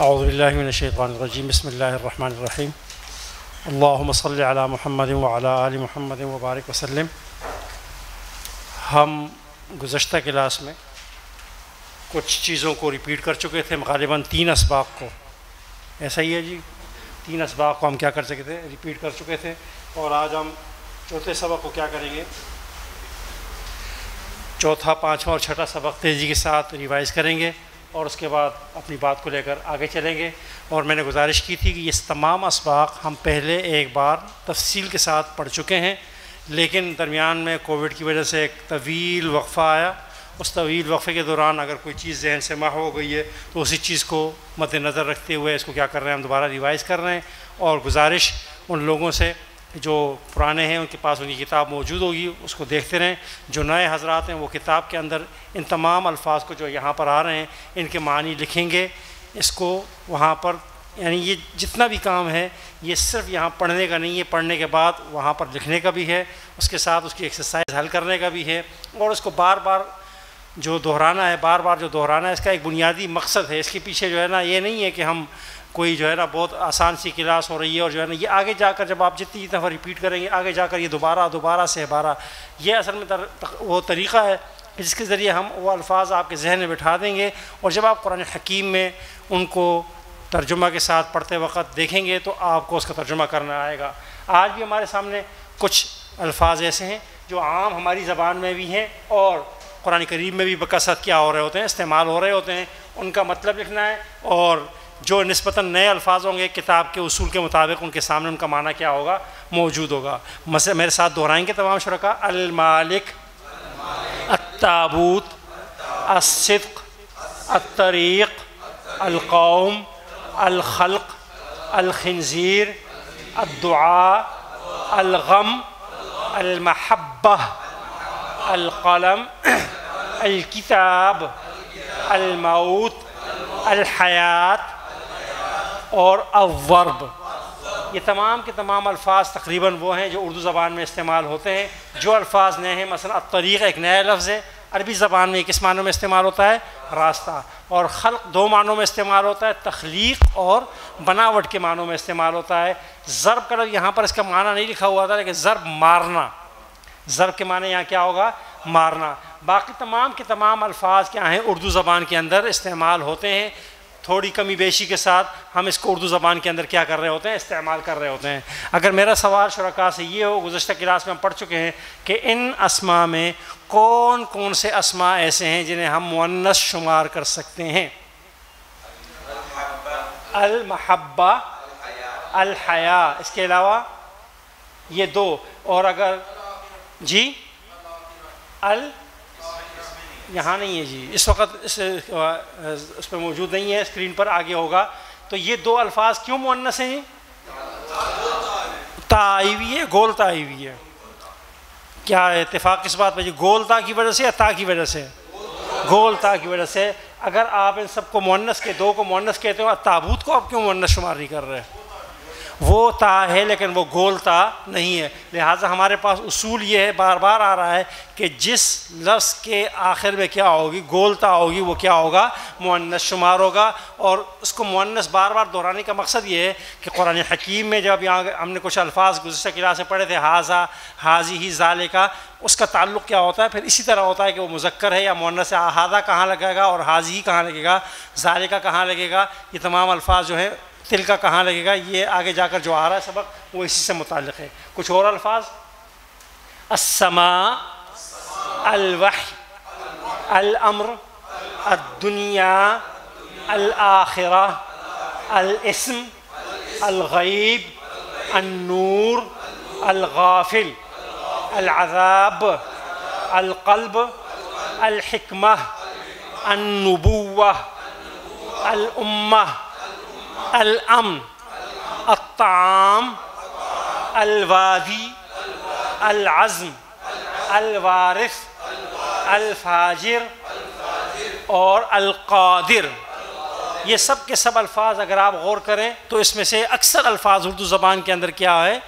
اعوذ باللہ من الشیطان الرجیم بسم اللہ الرحمن الرحیم اللہم صلی علی محمد وعلی آل محمد وبارک وسلم۔ ہم گزشتہ کلاس میں کچھ چیزوں کو ریپیٹ کر چکے تھے، غالباً 3 اسباق کو، ایسا ہی ہے جی، 3 اسباق کو ہم کیا کر سکے تھے، ریپیٹ کر چکے تھے، اور آج ہم چوتھے سبق کو کیا کریں گے، چوتھا، پانچواں اور چھٹا سبق تیزی کے ساتھ ریوائز کریں گے، اور اس کے بعد اپنی بات کو لے کر آگے چلیں گے۔ اور میں نے گزارش کی تھی کہ یہ تمام اسباق ہم پہلے ایک بار تفصیل کے ساتھ پڑھ چکے ہیں، لیکن درمیان میں کووڈ کی وجہ سے ایک طویل وقفہ آیا۔ اس طویل وقفے کے دوران اگر کوئی چیز ذہن سے محو ہو گئی ہے تو اسی چیز کو مد نظر رکھتے ہوئے اس کو کیا کر رہے ہیں، ہم دوبارہ ریوائز کر رہے ہیں۔ اور گزارش ان لوگوں سے جو پرانے ہیں، ان کے پاس ان کی کتاب موجود ہوگی، اس کو دیکھتے رہیں۔ جو نئے حضرات ہیں وہ کتاب کے اندر ان تمام الفاظ کو جو یہاں پر آ رہے ہیں ان کے معنی لکھیں گے، اس کو وہاں پر، یعنی یہ جتنا بھی کام ہے یہ صرف یہاں پڑھنے کا نہیں ہے، پڑھنے کے بعد وہاں پر لکھنے کا بھی ہے، اس کے ساتھ اس کی ایکسرسائز حل کرنے کا بھی ہے، اور اس کو بار بار جو دہرانا ہے، بار بار جو دہرانا ہے، اس کا ایک بنیادی مقصد ہے۔ اس کے پیچھے جو ہے نا، یہ نہیں ہے کہ ہم کوئی جو ہے نا بہت آسان سی کلاس ہو رہی ہے، اور جو ہے نا یہ آگے جا کر جب آپ جتنی دفعہ ریپیٹ کریں گے آگے جا کر یہ دوبارہ سے بارہ، یہ اصل میں وہ طریقہ ہے کہ جس کے ذریعے ہم وہ الفاظ آپ کے ذہن میں بٹھا دیں گے، اور جب آپ قرآن حکیم میں ان کو ترجمہ کے ساتھ پڑھتے وقت دیکھیں گے تو آپ کو اس کا ترجمہ کرنا آئے گا۔ آج بھی ہمارے سامنے کچھ الفاظ ایسے ہیں جو عام ہماری زبان میں بھی ہیں اور قرآن کریم میں بھی بکثرت کیا ہو رہے ہوتے ہیں، استعمال ہو رہے ہوتے ہیں، ان کا مطلب لکھنا ہے، اور جو نسبتاً نئے الفاظ ہوں گے کتاب کے اصول کے مطابق ان کے سامنے ان کا معنی کیا ہوگا، موجود ہوگا۔ مثلا میرے ساتھ دہرائیں گے تمام شرکا: المالک، التابوت، الصدق، الطریق، القوم، الخلق، الخنزیر، الدعاء، الغم، المحبہ، القلم، الکتاب، الموت، الحیات اور الضرب۔ یہ تمام کے تمام الفاظ تقریباً وہ ہیں جو اردو زبان میں استعمال ہوتے ہیں۔ جو الفاظ نئے ہیں، مثلا الطریق ایک نیا لفظ ہے، عربی زبان میں کس معنوں میں استعمال ہوتا ہے؟ راستہ۔ اور خلق 2 معنوں میں استعمال ہوتا ہے، تخلیق اور بناوٹ کے معنوں میں استعمال ہوتا ہے۔ ضرب کا لفظ یہاں پر اس کا معنی نہیں لکھا ہوا تھا، لیکن ضرب مارنا، ضرب کے معنی یہاں کیا ہوگا؟ مارنا۔ باقی تمام کے تمام الفاظ کیا ہیں، اردو زبان کے اندر استعمال ہوتے ہیں، تھوڑی کمی بیشی کے ساتھ ہم اس کو اردو زبان کے اندر کیا کر رہے ہوتے ہیں، استعمال کر رہے ہوتے ہیں۔ اگر میرا سوال شرکاء سے یہ ہو، گزشتہ کلاس میں ہم پڑھ چکے ہیں کہ ان اسماء میں کون کون سے اسماء ایسے ہیں جنہیں ہم مؤنث شمار کر سکتے ہیں؟ المحبہ، الحیا، اس کے علاوہ یہ 2، اور اگر جی یہاں نہیں ہے جی، اس وقت اس پہ موجود نہیں ہے، اسکرین پر آگے ہوگا۔ تو یہ 2 الفاظ کیوں مؤنث ہیں؟ تا آئی ہوئی ہے، گول تا آئی ہوئی ہے، کیا اتفاق اس بات پہ جی؟ گول تا کی وجہ سے یا تا کی وجہ سے؟ گول تا کی وجہ سے۔ اگر آپ ان سب کو مؤنث کے 2 کو مؤنث کہتے ہو، تابوت کو آپ کیوں مؤنث شمار نہیں کر رہے؟ وہ تا ہے لیکن وہ گول تا نہیں ہے، لہٰذا ہمارے پاس اصول یہ ہے، بار بار آ رہا ہے کہ جس لفظ کے آخر میں کیا ہوگی، گول تا ہوگی، وہ کیا ہوگا؟ مؤنث شمار ہوگا۔ اور اس کو مؤنث بار بار دہرانے کا مقصد یہ ہے کہ قرآن حکیم میں جب یہاں ہم نے کچھ الفاظ گزشتہ کلاس سے پڑھے تھے، ہاذا، ہاذہ، ذالکا، اس کا تعلق کیا ہوتا ہے؟ پھر اسی طرح ہوتا ہے کہ وہ مذکر ہے یا مؤنث ہے، ہاذا کہاں لگے گا اور ہاذہ کہاں لگے گا، ذالکا کہاں لگے گا، یہ تمام الفاظ جو ہیں، تلکا کہاں لگے گا، یہ آگے جا کر جو آ رہا ہے سبق وہ اسی سے متعلق ہے۔ کچھ اور الفاظ: السماء، الوحی، الامر، الدنیا، الآخرہ، الاسم، الغیب، النور، الغافل، العذاب، القلب، الحکمہ، النبوہ، الامہ، الامن، الطعام، الوادی، العزم، الوارث، الفاجر اور القادر۔ یہ سب کے سب الفاظ اگر آپ غور کریں تو اس میں سے اکثر الفاظ اردو زبان کے اندر کیا ہے؟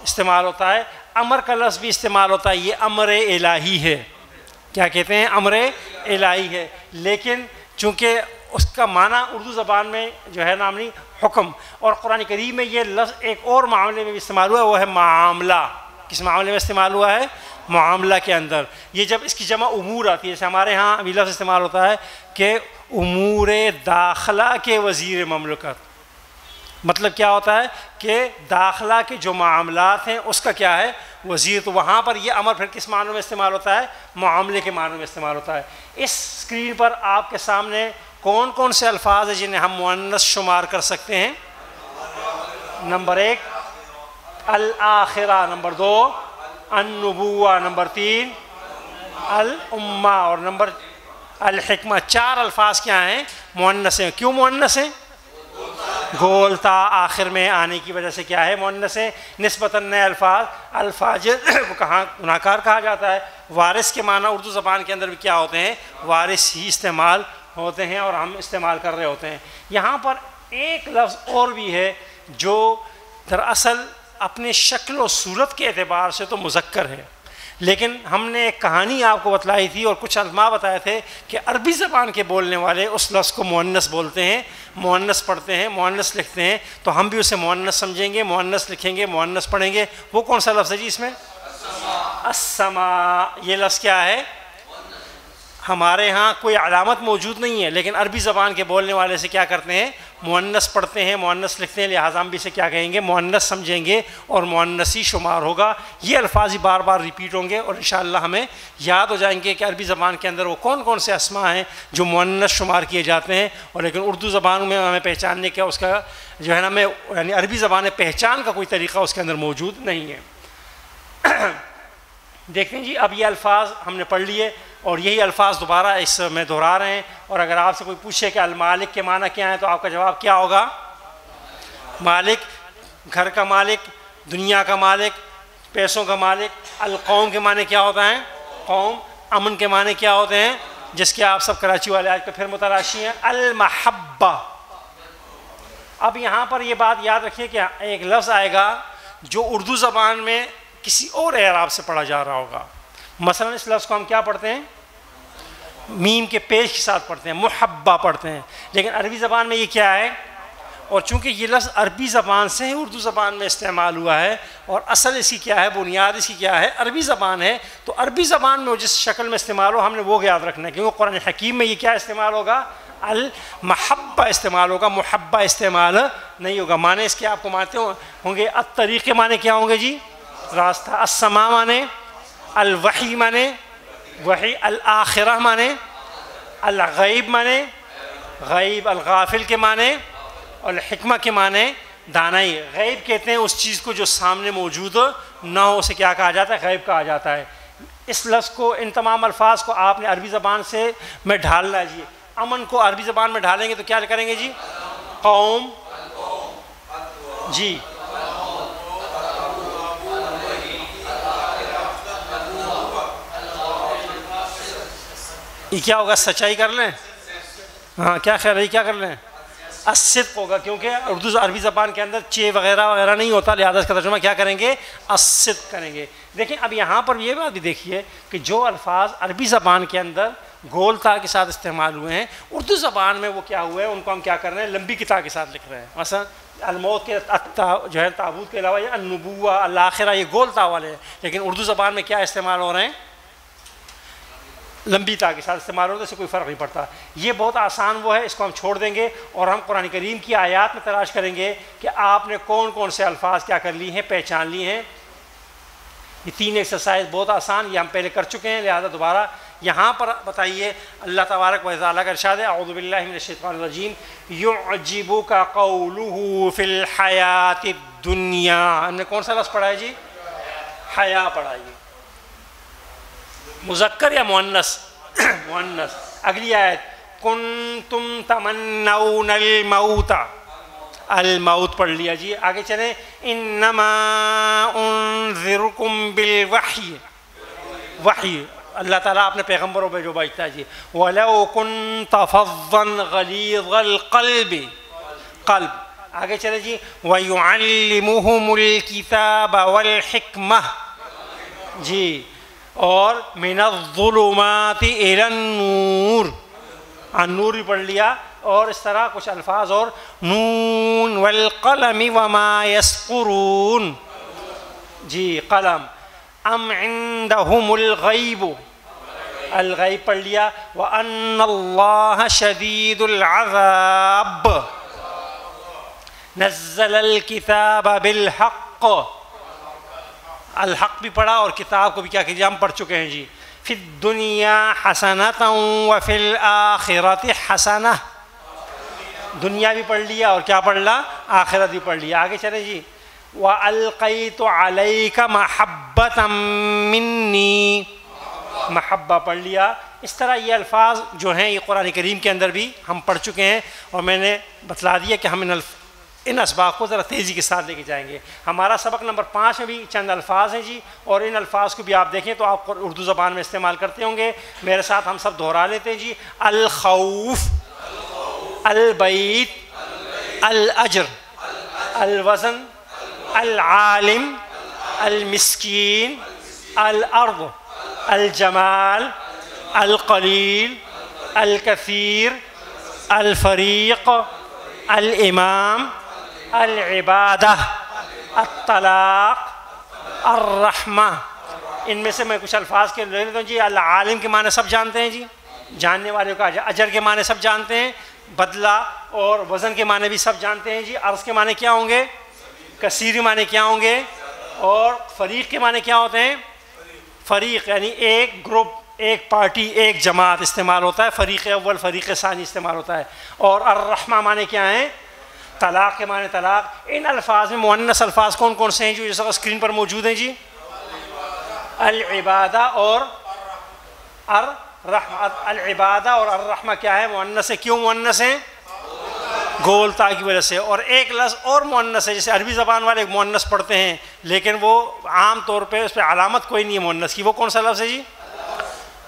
استعمال ہوتا ہے۔ امر کا لفظ بھی استعمال ہوتا ہے، یہ امر الہی ہے، کیا کہتے ہیں؟ امر الہی ہے۔ لیکن چونکہ اس کا معنی اردو زبان میں جو ہے نامنی حکم، اور قرآن کریم میں یہ لفظ ایک اور معاملے میں بھی استعمال ہوا ہے، وہ ہے معاملہ۔ کس معاملے میں استعمال ہوا ہے؟ معاملہ کے اندر۔ یہ جب اس کی جمع امور آتی ہے، جیسے ہمارے ہاں ابھی لفظ استعمال ہوتا ہے کہ امور داخلہ کے وزیر مملکت، مطلب کیا ہوتا ہے کہ داخلہ کے جو معاملات ہیں اس کا کیا ہے؟ وزیر۔ تو وہاں پر یہ امر پھر کس معنوں میں استعمال ہوتا ہے؟ معاملے کے معنوں میں استعمال ہوتا ہے۔ اس اسکرین پر آپ کے سامنے کون کون سے الفاظ ہیں جنہیں ہم مؤنث شمار کر سکتے ہیں؟ نمبر 1 الآخرہ، نمبر 2 النبوہ، نمبر 3 الامہ، اور نمبر الحکمہ۔ 4 الفاظ کیا ہیں؟ مؤنث ہیں۔ کیوں مؤنث ہیں؟ گول تا آخر میں آنے کی وجہ سے کیا ہے؟ مؤنث ہے۔ نسبتاً نئے الفاظ، الفاجر کو کہاں گناہ کار کہا جاتا ہے۔ وارث کے معنی اردو زبان کے اندر بھی کیا ہوتے ہیں؟ وارث ہی استعمال ہوتے ہیں اور ہم استعمال کر رہے ہوتے ہیں۔ یہاں پر ایک لفظ اور بھی ہے جو دراصل اپنے شکل و صورت کے اعتبار سے تو مذکر ہے، لیکن ہم نے ایک کہانی آپ کو بتلائی تھی اور کچھ علماء بتائے تھے کہ عربی زبان کے بولنے والے اس لفظ کو مؤنث بولتے ہیں، مؤنث پڑھتے ہیں، مؤنث لکھتے ہیں، تو ہم بھی اسے مؤنث سمجھیں گے، مؤنث لکھیں گے، مؤنث پڑھیں گے۔ وہ کون سا لفظ ہے جی اس میں؟ السماء۔ یہ لفظ کیا ہے؟ ہمارے ہاں کوئی علامت موجود نہیں ہے، لیکن عربی زبان کے بولنے والے سے کیا کرتے ہیں؟ مؤنث پڑھتے ہیں، مؤنث لکھتے ہیں، لہٰذا ہم بھی سے کیا کہیں گے؟ مؤنث سمجھیں گے اور مؤنث ہی شمار ہوگا۔ یہ الفاظ ہی بار بار ریپیٹ ہوں گے اور انشاءاللہ ہمیں یاد ہو جائیں گے کہ عربی زبان کے اندر وہ کون کون سے اسماء ہیں جو مؤنث شمار کیے جاتے ہیں، اور لیکن اردو زبان میں ہمیں پہچاننے کا اس کا جو ہے نا میں یعنی عربی زبان پہچان کا کوئی طریقہ اس کے اندر موجود نہیں ہے۔ دیکھتے ہیں جی، اب یہ الفاظ ہم نے پڑھ لیے اور یہی الفاظ دوبارہ اس میں دہرا رہے ہیں، اور اگر آپ سے کوئی پوچھے کہ المالک کے معنی کیا ہیں تو آپ کا جواب کیا ہوگا؟ مالک، گھر کا مالک، دنیا کا مالک، پیسوں کا مالک۔ القوم کے معنی کیا ہوتا ہے؟ قوم۔ امن کے معنی کیا ہوتے ہیں؟ جس کے آپ سب کراچی والے آج پہ پھر متلاشی ہیں، المحبہ۔ اب یہاں پر یہ بات یاد رکھیے کہ ایک لفظ آئے گا جو اردو زبان میں کسی اور اعراب سے پڑھا جا رہا ہوگا۔ مثلا اس لفظ کو ہم کیا پڑھتے ہیں؟ میم کے پیش کے ساتھ پڑھتے ہیں، محبہ پڑھتے ہیں، لیکن عربی زبان میں یہ کیا ہے؟ اور چونکہ یہ لفظ عربی زبان سے ہی اردو زبان میں استعمال ہوا ہے اور اصل اس کی کیا ہے؟ بنیاد اس کی کیا ہے؟ عربی زبان ہے، تو عربی زبان میں جس شکل میں استعمال ہو ہم نے وہ یاد رکھنا ہے، کیونکہ قرآن حکیم میں یہ کیا استعمال ہوگا؟ المحبہ استعمال ہوگا، محبہ استعمال نہیں ہوگا۔ معنی اس کے آپ کو مانتے ہوں گے۔ الطریق کے معنی کیا ہوں گے جی؟ راستہ۔ السماء معنی الوحی معنی وحی۔ الآخرہ معنی الغیب معنی غیب۔ الغافل کے معنی اور الحکمہ کے معنی دانائی۔ غیب کہتے ہیں اس چیز کو جو سامنے موجود نہ ہو، اسے کیا کہا جاتا ہے؟ غیب کہا جاتا ہے۔ اس لفظ کو، ان تمام الفاظ کو آپ نے عربی زبان سے میں ڈھالنا جی۔ امن کو عربی زبان میں ڈھالیں گے تو کیا کریں گے جی؟ قوم جی، یہ کیا ہوگا؟ سچائی کر لیں؟ ہاں، کیا خیال ہے؟ کیا کر لیں؟ الصدق ہوگا، کیونکہ اردو عربی زبان کے اندر چے وغیرہ وغیرہ نہیں ہوتا، لہٰذا اس کا ترجمہ کیا کریں گے؟ الصدق کریں گے۔ دیکھیں اب یہاں پر یہ بات بھی دیکھیے کہ جو الفاظ عربی زبان کے اندر گول تا کے ساتھ استعمال ہوئے ہیں، اردو زبان میں وہ کیا ہوئے ہیں؟ ان کو ہم کیا کر رہے ہیں؟ لمبی کتا کے ساتھ لکھ رہے ہیں۔ مثلا الموت کے جو ہے تابوت کے علاوہ یہ النبوہ، الآخرہ، یہ گول تا والے ہیں، لیکن اردو زبان میں کیا استعمال ہو رہے ہیں؟ لمبی تا کے ساتھ استعمال ہوتا ہے، اس سے کوئی فرق نہیں پڑتا۔ یہ بہت آسان وہ ہے، اس کو ہم چھوڑ دیں گے اور ہم قرآن کریم کی آیات میں تلاش کریں گے کہ آپ نے کون کون سے الفاظ کیا کر لی ہیں؟ پہچان لی ہیں۔ یہ 3 ایکسرسائز بہت آسان، یہ ہم پہلے کر چکے ہیں، لہذا دوبارہ یہاں پر بتائیے۔ اللہ تبارک و تعالیٰ کا ارشاد ہے، اعوذ باللہ من الشیطان الرجیم، یعجبک قولہ فی الحیاۃ الدنیا۔ ہم نے کون سا لفظ پڑھا ہے جی؟ حیا پڑھا ہے۔ مذکر یا مؤنث؟ مؤنث۔ اگلی آیت، کنتم تمنون الموت، الموت پڑھ لیا جی۔ آگے چلیں، انما انذرکم بالوحی، وحی اللہ تعالیٰ اپنے پیغمبروں پہ جو بھیجتا ہے جی۔ وَلَوْ كُنْتَ فَظًّا غَلِيظَ الْقَلْبِ، قلب۔ آگے چلے جی، وَيُعَلِّمُهُمُ الْكِتَابَ وَالْحِكْمَةَ جی، اور مِنَ الظُّلُمَاتِ إِلَى النُّورِ، النور بھی پڑھ لیا، اور اس طرح کچھ الفاظ اور نون والقلم وما یسطرون. جی قلم. ام عندهم الغیب، الغیب پڑھ لیا. وَأَنَّ اللَّهَ شَدِيدُ الْعَذَابِ. نزل الکتاب بالحق، الحق بھی پڑھا اور کتاب کو بھی کیا کیجیے، ہم پڑھ چکے ہیں جی. فی الدنیا حسنۃ وفی الآخرۃ حسنہ. دنیا بھی پڑھ لیا اور کیا پڑھ لا، آخرت بھی پڑھ لیا. آگے چلیں جی. وَأَلْقَيْتُ عَلَيْكَ مَحَبَّةً مِّنِّي، محبہ پڑھ لیا. اس طرح یہ الفاظ جو ہیں یہ قرآن کریم کے اندر بھی ہم پڑھ چکے ہیں، اور میں نے بتلا دیا کہ ہم ان اسباق کو ذرا تیزی کے ساتھ لے کے جائیں گے. ہمارا سبق نمبر 5 میں بھی چند الفاظ ہیں جی، اور ان الفاظ کو بھی آپ دیکھیں تو آپ اردو زبان میں استعمال کرتے ہوں گے. میرے ساتھ ہم سب دہرا لیتے ہیں جی. الخوف، البیت، الاجر، الوزن، العالم، المسکین، الارض، الجمال، القلیل، الکثیر، الفریق، الامام، العبادہ، الطلاق، الرحمہ. ان میں سے میں کچھ الفاظ کے لے لیتا ہوں جی. العالم کے معنی سب جانتے ہیں جی، جاننے والے کا. اجر کے معنی سب جانتے ہیں، بدلہ اور وزن کے معنی بھی سب جانتے ہیں جی. عرض کے معنی کیا ہوں گے، کثیر کے معنی کیا ہوں گے، اور فریق کے معنی کیا ہوتے ہیں. فریق یعنی ایک گروپ، ایک پارٹی، ایک جماعت استعمال ہوتا ہے. فریق اول، فریق ثانی استعمال ہوتا ہے. اور الرحمہ معنی کیا ہیں، طلاق کے معنی طلاق. ان الفاظ میں مؤنث الفاظ کون کون سے ہیں جو جیسا اسکرین پر موجود ہیں جی. العبادہ اور الرحمہ. العبادہ اور الرحمہ کیا ہے، مؤنث ہے. کیوں مؤنث ہیں، گولتا کی وجہ سے. اور ایک لفظ اور مؤنث ہے، جیسے عربی زبان والے مؤنث پڑھتے ہیں لیکن وہ عام طور پہ اس پہ علامت کوئی نہیں ہے مؤنث کی. وہ کون سا لفظ ہے جی،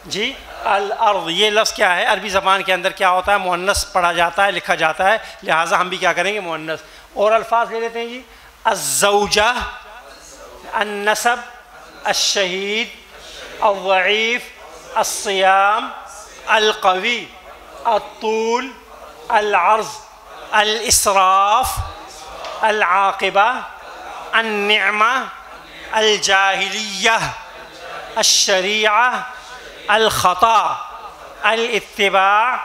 جی الارض. یہ لفظ کیا ہے، عربی زبان کے اندر کیا ہوتا ہے، مؤنث پڑھا جاتا ہے، لکھا جاتا ہے، لہٰذا ہم بھی کیا کریں گے، مؤنث. اور الفاظ لے لیتے ہیں جی. الزوجہ، النسب، الشہید، الضعیف، الصیام، القوی، الطول، العرض، الاسراف، العاقبہ، النعمہ، الجاہلیہ، الشریعہ، الخطا، الاتباع،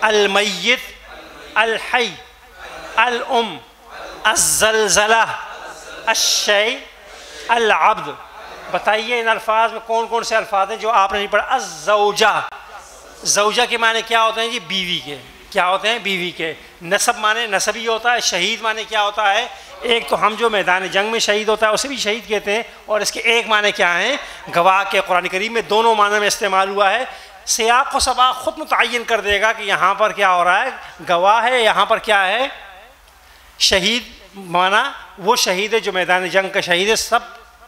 المیت، الحی، الام، الزلزلہ، الشیء، العبد. بتائیے ان الفاظ میں کون کون سے الفاظ ہیں جو آپ نے نہیں پڑھا. الزوجہ، زوجہ کے معنی کیا ہوتے ہیں جی، بیوی کے. کیا ہوتے ہیں، بیوی کے. نسب معنی نسبی ہوتا ہے. شہید معنی کیا ہوتا ہے، ایک تو ہم جو میدان جنگ میں شہید ہوتا ہے اسے بھی شہید کہتے ہیں، اور اس کے ایک معنی کیا ہیں، گواہ کے. قرآن کریم میں دونوں معنی میں استعمال ہوا ہے. سیاق و سباق خود متعین کر دے گا کہ یہاں پر کیا ہو رہا ہے، گواہ ہے، یہاں پر کیا ہے، شہید. معنی وہ شہید ہے جو میدان جنگ کا شہید ہے. سب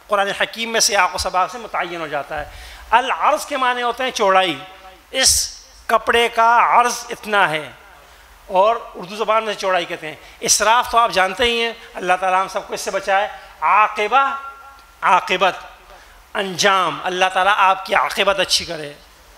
قرآن حکیم میں سیاق و سباق سے متعین ہو جاتا ہے. العرض کے معنی ہوتے ہیں چوڑائی. اس کپڑے کا عرض اتنا ہے، اور اردو زبان میں چوڑائی کہتے ہیں. اسراف تو آپ جانتے ہی ہیں، اللہ تعالیٰ ہم سب کو اس سے بچائے. عاقبہ، عاقبت، انجام، اللہ تعالیٰ آپ کی عاقبت اچھی کرے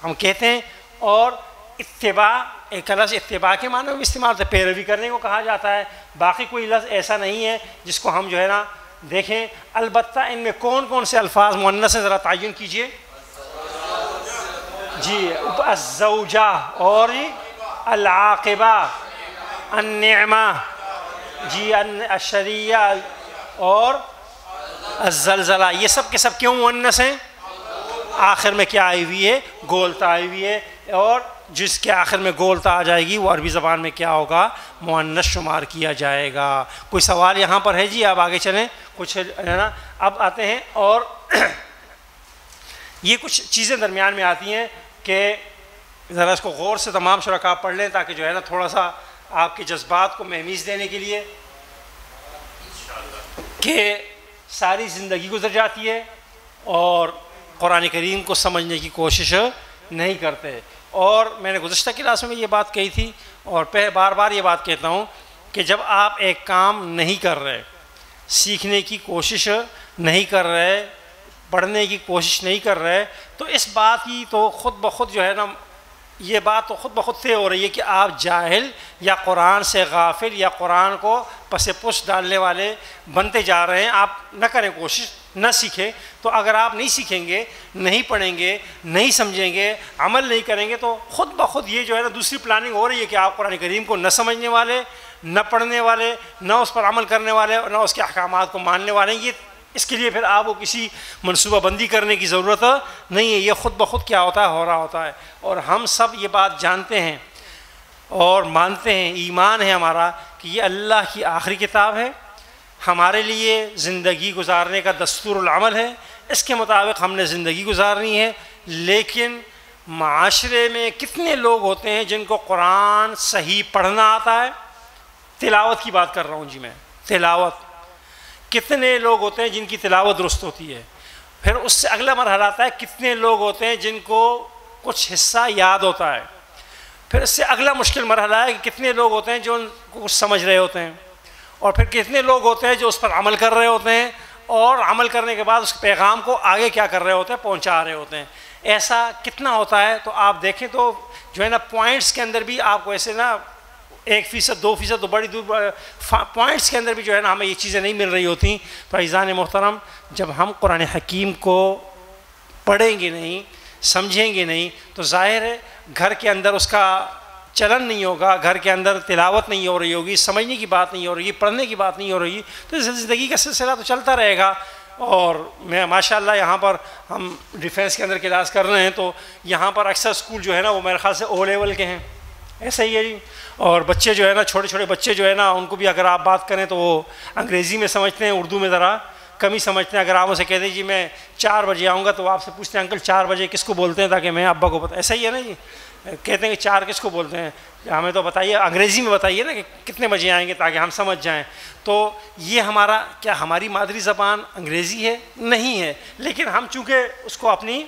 ہم کہتے ہیں. اور اتباع، ایک لفظ اتباع کے معنی میں بھی استعمال ہوتا ہے، پیروی کرنے کو کہا جاتا ہے. باقی کوئی لفظ ایسا نہیں ہے جس کو ہم جو ہے نا دیکھیں. البتہ ان میں کون کون سے الفاظ مؤنث ہیں ذرا تعین کیجئے جی. الزوجہ، اور العاقبہ، النعمہ جی، الشریعہ، اور الزلزلہ. یہ سب کے سب کیوں مؤنث ہیں، آخر میں کیا آئی ہوئی ہے، گولتا آئی ہوئی ہے. اور جس کے آخر میں گولتا آ جائے گی وہ عربی زبان میں کیا ہوگا، مؤنث شمار کیا جائے گا. کوئی سوال یہاں پر ہے جی؟ آپ آگے چلیں. کچھ ہے نا. اب آتے ہیں، اور یہ کچھ چیزیں درمیان میں آتی ہیں کہ ذرا اس کو غور سے تمام شرکاء پڑھ لیں تاکہ جو ہے نا تھوڑا سا آپ کے جذبات کو مہمیز دینے کے لیے کہ ساری زندگی گزر جاتی ہے اور قرآن کریم کو سمجھنے کی کوشش نہیں کرتے. اور میں نے گزشتہ کلاس میں یہ بات کہی تھی اور بار بار یہ بات کہتا ہوں کہ جب آپ ایک کام نہیں کر رہے، سیکھنے کی کوشش نہیں کر رہے، پڑھنے کی کوشش نہیں کر رہے، تو اس بات کی تو خود بخود جو ہے نا یہ بات تو خود بخود طے ہو رہی ہے کہ آپ جاہل یا قرآن سے غافل یا قرآن کو پس پش ڈالنے والے بنتے جا رہے ہیں. آپ نہ کریں کوشش، نہ سیکھیں. تو اگر آپ نہیں سیکھیں گے، نہیں پڑھیں گے، نہیں سمجھیں گے، عمل نہیں کریں گے، تو خود بخود یہ جو ہے نا دوسری پلاننگ ہو رہی ہے کہ آپ قرآن کریم کو نہ سمجھنے والے، نہ پڑھنے والے، نہ اس پر عمل کرنے والے، اور نہ اس کے احکامات کو ماننے والے. یہ اس کے لیے پھر آپ کو کسی منصوبہ بندی کرنے کی ضرورت نہیں ہے. یہ خود بخود کیا ہوتا ہے، ہو رہا ہوتا ہے. اور ہم سب یہ بات جانتے ہیں اور مانتے ہیں، ایمان ہے ہمارا کہ یہ اللہ کی آخری کتاب ہے، ہمارے لیے زندگی گزارنے کا دستور العمل ہے، اس کے مطابق ہم نے زندگی گزارنی ہے. لیکن معاشرے میں کتنے لوگ ہوتے ہیں جن کو قرآن صحیح پڑھنا آتا ہے؟ تلاوت کی بات کر رہا ہوں جی میں، تلاوت. کتنے لوگ ہوتے ہیں جن کی تلاوت درست ہوتی ہے؟ پھر اس سے اگلا مرحلہ آتا ہے کتنے لوگ ہوتے ہیں جن کو کچھ حصہ یاد ہوتا ہے؟ پھر اس سے اگلا مشکل مرحلہ ہے کہ کتنے لوگ ہوتے ہیں جو ان کو کچھ سمجھ رہے ہوتے ہیں، اور پھر کتنے لوگ ہوتے ہیں جو اس پر عمل کر رہے ہوتے ہیں، اور عمل کرنے کے بعد اس پیغام کو آگے کیا کر رہے ہوتے ہیں، پہنچا رہے ہوتے ہیں. ایسا کتنا ہوتا ہے؟ تو آپ دیکھیں تو جو ہے نا پوائنٹس کے اندر بھی آپ کو ایسے نا 1%، 2% تو بڑی دور پوائنٹس کے اندر بھی جو ہے نا ہمیں یہ چیزیں نہیں مل رہی ہوتی. تو عزیزان محترم، جب ہم قرآن حکیم کو پڑھیں گے نہیں، سمجھیں گے نہیں، تو ظاہر ہے گھر کے اندر اس کا چلن نہیں ہوگا، گھر کے اندر تلاوت نہیں ہو رہی ہوگی، سمجھنے کی بات نہیں ہو رہی، پڑھنے کی بات نہیں ہو رہی، تو زندگی کا سلسلہ تو چلتا رہے گا. اور میں ماشاءاللہ یہاں پر ہم ڈیفینس کے اندر کلاس کر رہے ہیں، تو یہاں پر اکثر اسکول جو ہے نا وہ میرے خیال سے او لیول کے ہیں، ایسا ہی ہے جی. اور بچے جو ہے نا، چھوٹے چھوٹے بچے جو ہے نا، ان کو بھی اگر آپ بات کریں تو وہ انگریزی میں سمجھتے ہیں، اردو میں ذرا کم ہی سمجھتے ہیں. اگر آپ اسے کہتے ہیں جی میں 4 بجے آؤں گا، تو آپ سے پوچھتے ہیں انکل 4 بجے کس کو بولتے ہیں، تاکہ میں ابا کو پتہ. ایسا ہی ہے نا جی، کہتے ہیں کہ 4 کس کو بولتے ہیں، ہمیں تو بتائیے، انگریزی میں بتائیے نا کہ کتنے بجے آئیں گے تاکہ ہم سمجھ جائیں. تو یہ ہمارا کیا ہماری مادری زبان انگریزی ہے؟ نہیں ہے. لیکن ہم چونکہ اس کو اپنی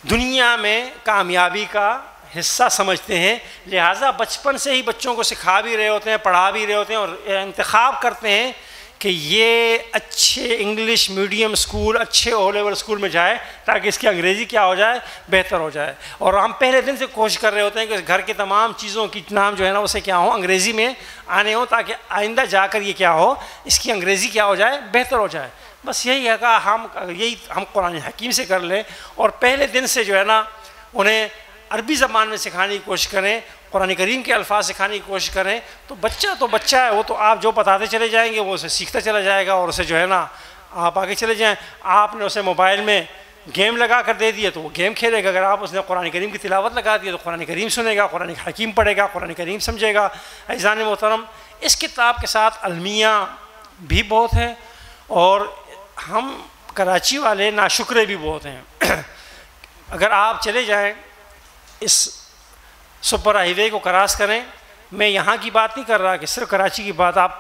دنیا میں کامیابی کا حصہ سمجھتے ہیں، لہٰذا بچپن سے ہی بچوں کو سکھا بھی رہے ہوتے ہیں، پڑھا بھی رہے ہوتے ہیں، اور انتخاب کرتے ہیں کہ یہ اچھے انگلش میڈیم اسکول، اچھے او لیول اسکول میں جائے تاکہ اس کی انگریزی کیا ہو جائے، بہتر ہو جائے. اور ہم پہلے دن سے کوشش کر رہے ہوتے ہیں کہ گھر کے تمام چیزوں کی نام جو ہے نا اسے کیا ہو، انگریزی میں آنے ہوں، تاکہ آئندہ جا کر یہ کیا ہو، اس کی انگریزی کیا ہو جائے، بہتر ہو جائے. بس یہی ہے کہ ہم قرآن حکیم سے کر لیں، اور پہلے دن سے جو ہے نا انہیں عربی زبان میں سکھانے کی کوشش کریں، قرآن کریم کے الفاظ سکھانے کی کوشش کریں. تو بچہ ہے، وہ تو آپ جو بتاتے چلے جائیں گے وہ اسے سیکھتا چلا جائے گا، اور اسے جو ہے نا آپ آگے چلے جائیں. آپ نے اسے موبائل میں گیم لگا کر دے دیے تو وہ گیم کھیلے گا. اگر آپ اس نے قرآن کریم کی تلاوت لگا دی تو قرآن کریم سنے گا، قرآن حکیم پڑھے گا، قرآن کریم سمجھے گا. عزیزان محترم، اس کتاب کے ساتھ المیہ بھی بہت ہیں، اور ہم کراچی والے ناشکرے بھی بہت ہیں. اگر آپ چلے جائیں اس سپر ہائی وے کو کراس کریں، میں یہاں کی بات نہیں کر رہا کہ صرف کراچی کی بات، آپ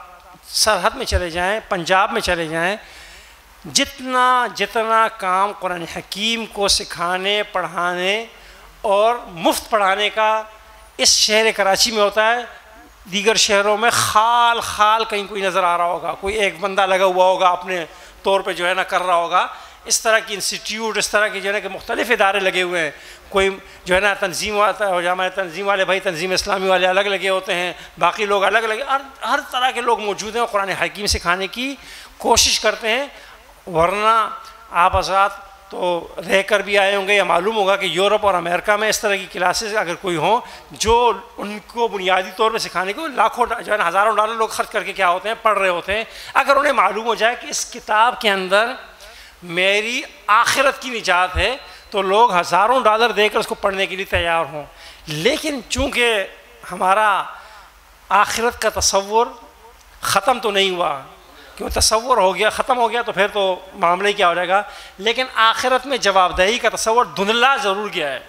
سرحد میں چلے جائیں، پنجاب میں چلے جائیں، جتنا کام قرآن حکیم کو سکھانے، پڑھانے اور مفت پڑھانے کا اس شہر کراچی میں ہوتا ہے، دیگر شہروں میں خال کہیں کوئی نظر آ رہا ہوگا، کوئی ایک بندہ لگا ہوا ہوگا اپنے طور پہ جو ہے نا کر رہا ہوگا. اس طرح کی انسٹیٹیوٹ، اس طرح کے جو ہے نا کہ مختلف ادارے لگے ہوئے ہیں. کوئی جو ہے نا تنظیم ہمارے تنظیم والے بھائی، تنظیم اسلامی والے الگ لگے ہوتے ہیں، باقی لوگ الگ لگے، ہر طرح کے لوگ موجود ہیں اور قرآن حکیم سکھانے کی کوشش کرتے ہیں. ورنہ آپ حضرات تو رہ کر بھی آئے ہوں گے، یا معلوم ہوگا کہ یورپ اور امریکہ میں اس طرح کی کلاسز اگر کوئی ہوں جو ان کو بنیادی طور پہ سکھانے کو لاکھوں جو ہے نا ہزاروں ڈالر لوگ خرچ کر کے کیا ہوتے ہیں، پڑھ رہے ہوتے ہیں. اگر انہیں معلوم ہو جائے کہ اس کتاب کے اندر میری آخرت کی نجات ہے تو لوگ ہزاروں ڈالر دے کر اس کو پڑھنے کے لیے تیار ہوں. لیکن چونکہ ہمارا آخرت کا تصور ختم تو نہیں ہوا، کہ تصور ہو گیا، ختم ہو گیا تو پھر تو معاملہ ہی کیا ہو جائے گا، لیکن آخرت میں جواب دہی کا تصور دھندلا ضرور گیا ہے.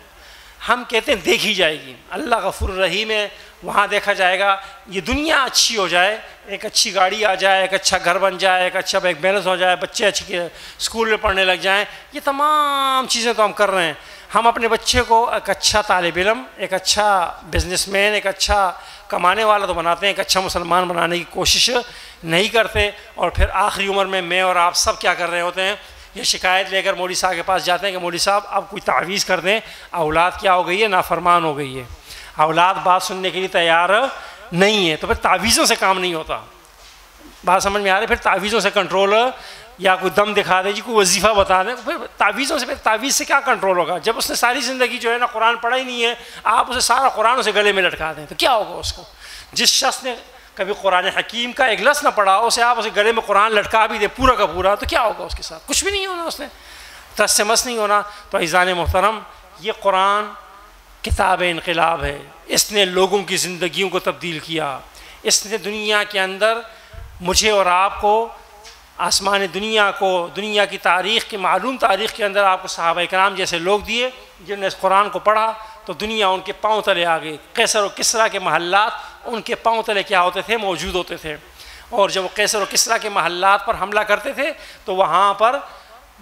ہم کہتے ہیں دیکھی جائے گی، اللہ غفور الرحیم ہے، وہاں دیکھا جائے گا. یہ دنیا اچھی ہو جائے، ایک اچھی گاڑی آ جائے، ایک اچھا گھر بن جائے، ایک اچھا بینک بیلنس ہو جائے، بچے اچھے اسکول میں پڑھنے لگ جائیں، یہ تمام چیزیں تو ہم کر رہے ہیں. ہم اپنے بچے کو ایک اچھا طالب علم، ایک اچھا بزنس مین، ایک اچھا کمانے والا تو بناتے ہیں، ایک اچھا مسلمان بنانے کی کوشش نہیں کرتے. اور پھر آخری عمر میں اور آپ سب کیا کر رہے ہوتے ہیں یا شکایت لے کر مولوی صاحب کے پاس جاتے ہیں کہ مولوی صاحب اب کوئی تعویذ کر دیں، اولاد کیا ہو گئی ہے، نافرمان ہو گئی ہے، اولاد بات سننے کے لیے تیار نہیں ہے، تو پھر تعویذوں سے کام نہیں ہوتا. بات سمجھ میں آ رہی ہے؟ پھر تعویذوں سے کنٹرول، یا کوئی دم دکھا دے جی، کوئی وظیفہ بتا دیں، پھر تعویذوں سے، پھر تعویذ سے کیا کنٹرول ہوگا جب اس نے ساری زندگی جو ہے نا قرآن پڑھا ہی نہیں ہے. آپ اسے سارا قرآن اسے گلے میں لٹکا دیں تو کیا ہوگا اس کو؟ جس شخص نے کبھی قرآن حکیم کا ایک لفظ نہ پڑھا، اسے آپ اسے گلے میں قرآن لٹکا بھی دے پورا کا پورا، تو کیا ہوگا اس کے ساتھ؟ کچھ بھی نہیں ہونا، اس نے تس سے مس نہیں ہونا. تو عزیزان محترم، یہ قرآن کتاب انقلاب ہے. اس نے لوگوں کی زندگیوں کو تبدیل کیا. اس نے دنیا کے اندر مجھے اور آپ کو، آسمان دنیا کو، دنیا کی تاریخ کی معلوم تاریخ کے اندر آپ کو صحابہ کرام جیسے لوگ دیے جنہوں نے اس قرآن کو پڑھا تو دنیا ان کے پاؤں تلے آ گئی. قیصر و کسریٰ کے محلات ان کے پاؤں تلے کیا ہوتے تھے؟ موجود ہوتے تھے. اور جب وہ قیصر و کسریٰ کے محلات پر حملہ کرتے تھے تو وہاں پر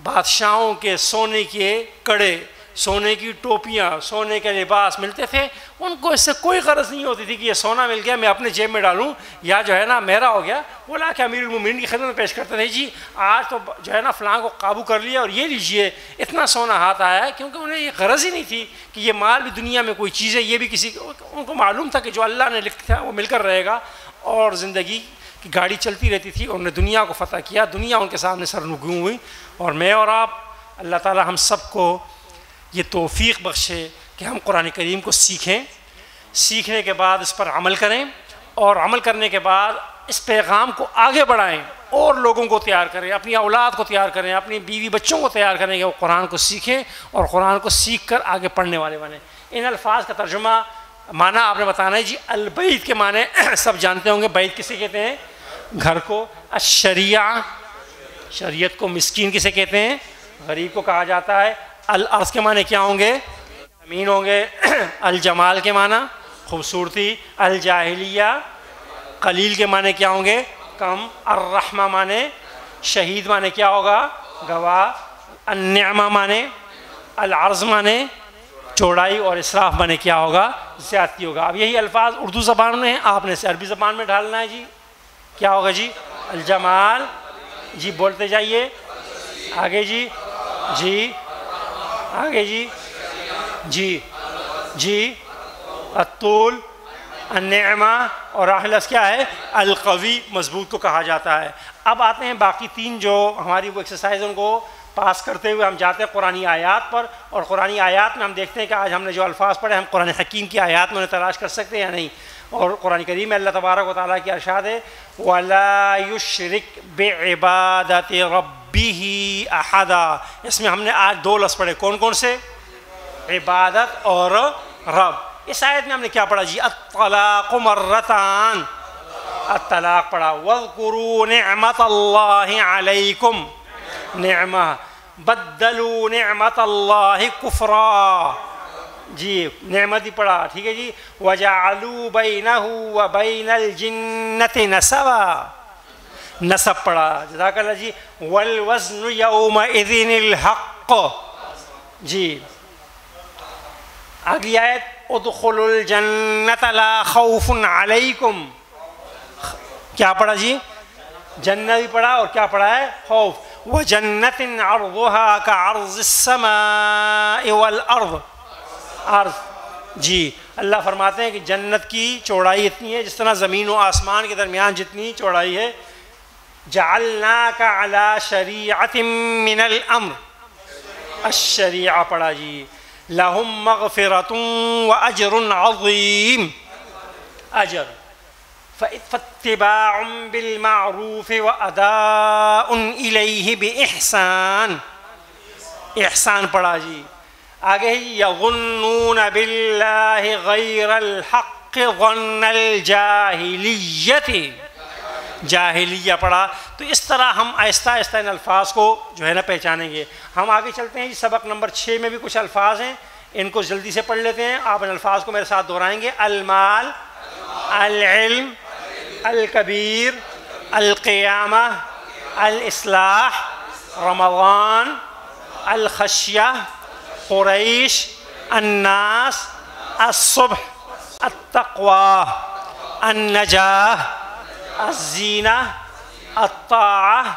بادشاہوں کے سونے کے کڑے، سونے کی ٹوپیاں، سونے کے لباس ملتے تھے. ان کو اس سے کوئی غرض نہیں ہوتی تھی کہ یہ سونا مل گیا میں اپنے جیب میں ڈالوں یا جو ہے نا میرا ہو گیا. وہ لا کے امیر المومنین کی خدمت میں پیش کرتے تھے، جی آج تو جو ہے نا فلاں کو قابو کر لیا اور یہ لیجئے اتنا سونا ہاتھ آیا ہے. کیونکہ انہیں یہ غرض ہی نہیں تھی کہ یہ مال بھی دنیا میں کوئی چیز ہے، یہ بھی کسی، ان کو معلوم تھا کہ جو اللہ نے لکھا ہے وہ مل کر رہے گا. اور زندگی کی گاڑی چلتی رہتی تھی. انہوں نے دنیا کو فتح کیا، دنیا ان کے سامنے سرنگوں ہوئی. اور میں اور آپ، اللہ تعالی ہم سب کو یہ توفیق بخشے کہ ہم قرآن کریم کو سیکھیں، سیکھنے کے بعد اس پر عمل کریں، اور عمل کرنے کے بعد اس پیغام کو آگے بڑھائیں اور لوگوں کو تیار کریں، اپنی اولاد کو تیار کریں، اپنی بیوی بچوں کو تیار کریں کہ وہ قرآن کو سیکھیں اور قرآن کو سیکھ کر آگے پڑھنے والے بنیں. ان الفاظ کا ترجمہ معنی آپ نے بتانا ہے. جی البیت کے معنی سب جانتے ہوں گے. بیت کسے کہتے ہیں؟ گھر کو. الشریعہ، شریعت کو. مسکین کسے کہتے ہیں؟ غریب کو کہا جاتا ہے. الارض کے معنی کیا ہوں گے؟ زمین ہوں گے. الجمال کے معنی خوبصورتی. الجاہلیہ، قلیل کے معنی کیا ہوں گے؟ کم. الرحمہ معنی شہید معنی کیا ہوگا؟ گواہ. النعمہ معنی، العرض معنی چوڑائی، اور اسراف معنی کیا ہوگا؟ زیادتی ہوگا. اب یہی الفاظ اردو زبان میں ہیں، آپ نے اسے عربی زبان میں ڈھالنا ہے. جی کیا ہوگا؟ جی الجمال. جی بولتے جائیے آگے. جی جی آگے. جی جی جی الطول. النعمہ. اور اخلص کیا ہے؟ القوی، مضبوط کو کہا جاتا ہے. اب آتے ہیں باقی تین جو ہماری وہ ایکسرسائز، ان کو پاس کرتے ہوئے ہم جاتے ہیں قرآنی آیات پر. اور قرآنی آیات میں ہم دیکھتے ہیں کہ آج ہم نے جو الفاظ پڑھے ہم قرآن حکیم کی آیات میں انہیں تلاش کر سکتے ہیں یا نہیں. اور قرآن کریم میں اللہ تبارک و تعالیٰ کی ارشاد ہے وَلَا يُشْرِكْ بِعِبَادَةِ رَبِّهِ أَحَدًا. اس میں ہم نے آج دو لفظ پڑھے. کون کون سے؟ عبادت اور رب. اس آیت میں ہم نے کیا پڑھا؟ جی الطلاق مرتان. الطلاق پڑھا. وَاذْكُرُوا نِعْمَةَ اللَّهِ عَلَيْكُمْ. نعمہ. بدلوا نعمت اللہ کفرا. جی نعمت ہی پڑھا. ٹھیک ہے جی. وَجَعَلُوا بَيْنَهُ وَبَيْنَ الْجِنَّةِ نَسَبًا. نسب پڑھا. جزاک اللہ جی. وَالْوَزْنُ يَوْمَئِذٍ الْحَقُّ. جی اگلی آیت ادخلوا الجنة لا خوف علیکم. کیا پڑھا جی؟ جنت بھی پڑھا اور کیا پڑھا ہے؟ خوف. وَجَنَّةٍ عَرْضُهَا كَعَرْضِ السَّمَاءِ وَالْأَرْضِ. عرض. جی اللہ فرماتے ہیں کہ جنت کی چوڑائی اتنی ہے جس طرح زمین و آسمان کے درمیان جتنی چوڑائی ہے. جعلناک علی شریعت من الامر. الشریعہ پڑھا جی. لہم مغفرۃ واجر عظیم. اجر. فاتباع بالمعروف واداء الیہ باحسان. احسان پڑھا جی. آگے یظنون باللہ غیر الحق ظن الجاہلیت. جاہلیہ پڑھا. تو اس طرح ہم آہستہ آہستہ ان الفاظ کو جو ہے نا پہچانیں گے. ہم آگے چلتے ہیں جی. سبق نمبر 6 میں بھی کچھ الفاظ ہیں، ان کو جلدی سے پڑھ لیتے ہیں. آپ ان الفاظ کو میرے ساتھ دہرائیں گے. المال، العلم، الکبیر، القیامہ، الاصلاح، رمضان، الخشیہ، قریش، الناس، الصبح، التقوی، النجاح، الزینہ، الطاعہ،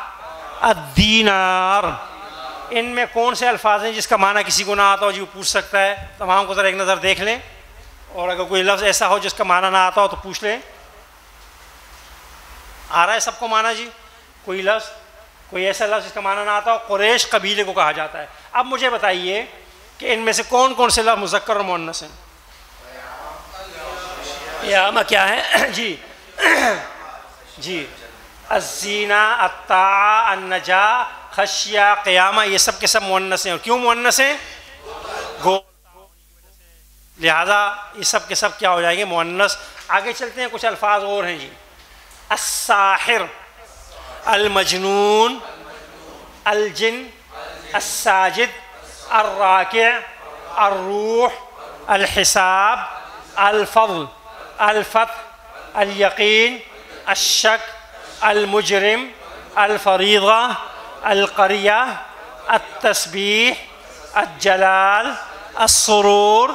الدینار. ان میں کون سے الفاظ ہیں جس کا معنی کسی کو نہ آتا ہو جی وہ پوچھ سکتا ہے؟ تمام کو ذرا ایک نظر دیکھ لیں، اور اگر کوئی لفظ ایسا ہو جس کا معنی نہ آتا ہو تو پوچھ لیں۔ آ رہا ہے سب کو معنی جی؟ کوئی لفظ، کوئی ایسا لفظ جس کا معنی نہ آتا ہو؟ قریش قبیلے کو کہا جاتا ہے۔ اب مجھے بتائیے کہ ان میں سے کون کون سے لفظ مذکر اور مؤنث ہیں؟ یامہ کیا ہے جی؟ جی الزینہ، الطاعہ، النجا، خشیہ، قیامہ، یہ سب کے سب مؤنث ہیں۔ اور کیوں مؤنث ہیں؟ لہذا یہ سب کے سب کیا ہو جائیں گے؟ مؤنث۔ آگے چلتے ہیں، کچھ الفاظ اور ہیں جی۔ الساحر، المجنون، الجن، الساجد، الراکع، الروح، الحساب، الفضل، الفتح، الیقین، الشک، المجرم، الفریضہ، القریہ، التسبیح، الجلال، السرور،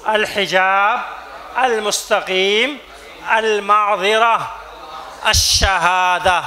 الحجاب، المستقیم، المعذرہ، الشہادہ۔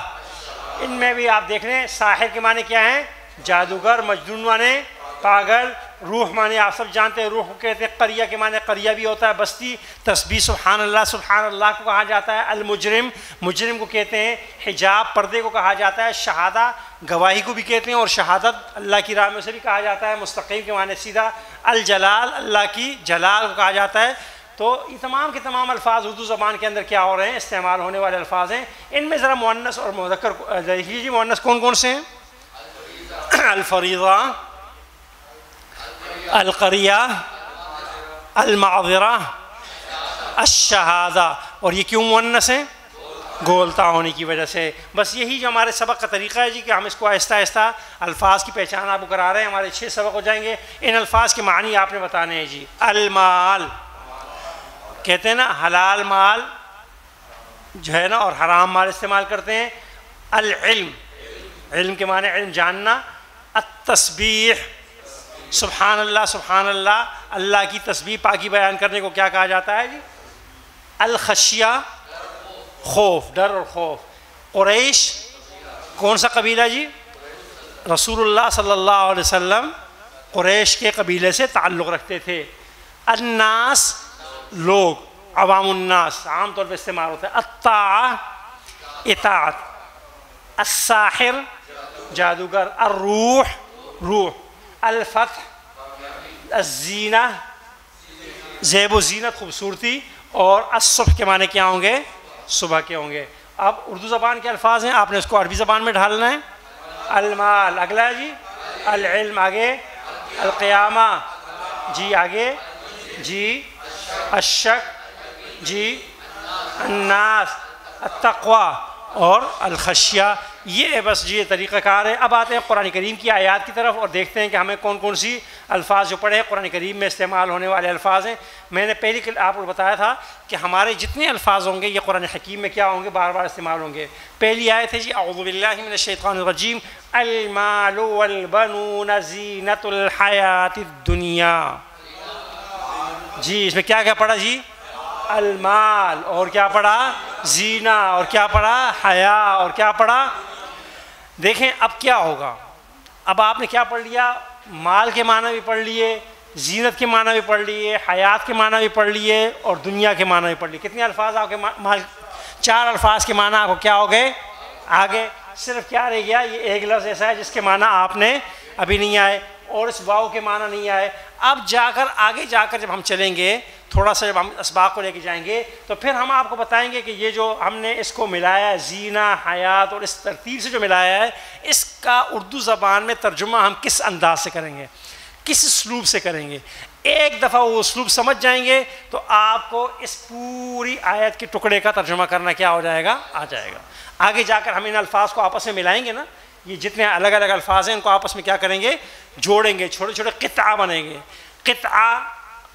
ان میں بھی آپ دیکھ لیں، ساحر کے معنی کیا ہیں؟ جادوگر، مجنون معنی پاگل، روح معنی آپ سب جانتے ہیں روح کو کہتے ہیں، قریہ کے معنی قریہ بھی ہوتا ہے بستی، تسبیح سبحان اللہ کو کہا جاتا ہے۔ المجرم، مجرم کو کہتے ہیں۔ حجاب، پردے کو کہا جاتا ہے۔ شہادہ، گواہی کو بھی کہتے ہیں، اور شہادت اللہ کی راہ میں سے بھی کہا جاتا ہے۔ مستقیم کے معنی سیدھا۔ الجلال، اللہ کی جلال کو کہا جاتا ہے۔ تو یہ تمام کے تمام الفاظ اردو زبان کے اندر کیا ہو رہے ہیں؟ استعمال ہونے والے الفاظ ہیں۔ ان میں ذرا مؤنث اور مذکر دیکھ لیجیے، مؤنث کون کون سے ہیں؟ الفریضہ، القریہ، المعذرہ، الشہادہ۔ اور یہ کیوں مؤنث ہیں؟ گولتا ہونے کی وجہ سے۔ بس یہی جو ہمارے سبق کا طریقہ ہے جی، کہ ہم اس کو آہستہ آہستہ الفاظ کی پہچان آپ کو کرا رہے ہیں۔ ہمارے 6 سبق ہو جائیں گے، ان الفاظ کے معنی آپ نے بتانے ہیں جی۔ المال، کہتے ہیں نا حلال مال جو ہے نا، اور حرام مال استعمال کرتے ہیں۔ العلم، علم کے معنی علم جاننا۔ التسبیح، سبحان اللہ، اللہ کی تسبیح پاکی بیان کرنے کو کیا کہا جاتا ہے جی؟ الخشیہ، خوف، ڈر اور خوف۔ قریش کون سا قبیلہ جی؟ رسول اللہ صلی اللہ علیہ وسلم قریش کے قبیلے سے تعلق رکھتے تھے۔ الناس، لوگ، عوام الناس عام طور پہ استعمال ہوتا ہے۔ الطاعہ، اطاعت۔ الساحر، جادوگر۔ الروح، روح۔ الفتح، الزینہ، زیب و زینت، خوبصورتی۔ اور الصبح کے معنی کیا ہوں گے؟ صبح کے ہوں گے۔ اب اردو زبان کے الفاظ ہیں، آپ نے اس کو عربی زبان میں ڈھالنا ہے۔ المال، اگلا ہے جی۔ العلم، آگے۔ القیامہ، جی آگے۔ جی الشک، جی الناس، التقوی، اور الخشیہ۔ یہ بس جی یہ طریقہ کار ہے۔ اب آتے ہیں قرآن کریم کی آیات کی طرف اور دیکھتے ہیں کہ ہمیں کون کون سی الفاظ جو پڑھے قرآن کریم میں استعمال ہونے والے الفاظ ہیں۔ میں نے پہلی آپ کو بتایا تھا کہ ہمارے جتنے الفاظ ہوں گے یہ قرآن حکیم میں کیا ہوں گے؟ بار بار استعمال ہوں گے۔ پہلی آیت ہے جی اعوذ باللہ من الشیطان الرجیم، المال والبنون زینۃ الحیات الدنیا۔ جی اس میں کیا کیا پڑھا جی؟ المال، اور کیا پڑھا؟ زینہ، اور کیا پڑھا؟ حیا، اور کیا پڑھا؟ دیکھیں اب کیا ہوگا۔ اب آپ نے کیا پڑھ لیا؟ مال کے معنی بھی پڑھ لیے، زینت کے معنی بھی پڑھ لیے، حیات کے معنی بھی پڑھ لیے، اور دنیا کے معنی بھی پڑھ لیے۔ کتنے الفاظ آپ کے 4 الفاظ کے معنی آپ کو کیا ہو گئے؟ آگے صرف کیا رہ گیا؟ یہ ایک لفظ ایسا ہے جس کے معنی آپ نے ابھی نہیں آئے، اور اس واو کے معنی نہیں آئے۔ اب جا کر آگے جا کر جب ہم چلیں گے تھوڑا سا، جب ہم اسباق کو لے کے جائیں گے تو پھر ہم آپ کو بتائیں گے کہ یہ جو ہم نے اس کو ملایا ہے زینہ، حیات، اور اس ترتیب سے جو ملایا ہے، اس کا اردو زبان میں ترجمہ ہم کس انداز سے کریں گے، کس اسلوب سے کریں گے۔ ایک دفعہ وہ اسلوب سمجھ جائیں گے تو آپ کو اس پوری آیت کے ٹکڑے کا ترجمہ کرنا کیا ہو جائے گا؟ آ جائے گا۔ آگے جا کر ہم ان الفاظ کو آپس میں ملائیں گے نا، یہ جتنے الگ الگ الفاظ ہیں ان کو آپس میں کیا کریں گے؟ جوڑیں گے، چھوٹے چھوٹے قطعہ بنیں گے۔ قطعہ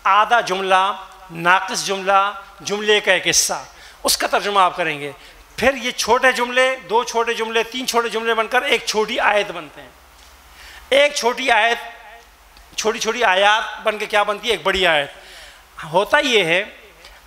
آدھا جملہ، ناقص جملہ، جملے کا ایک حصہ، اس کا ترجمہ آپ کریں گے۔ پھر یہ چھوٹے جملے، 2 چھوٹے جملے، 3 چھوٹے جملے بن کر ایک چھوٹی آیت بنتے ہیں۔ ایک چھوٹی آیت، چھوٹی چھوٹی آیات بن کے کیا بنتی ہے؟ ایک بڑی آیت۔ ہوتا یہ ہے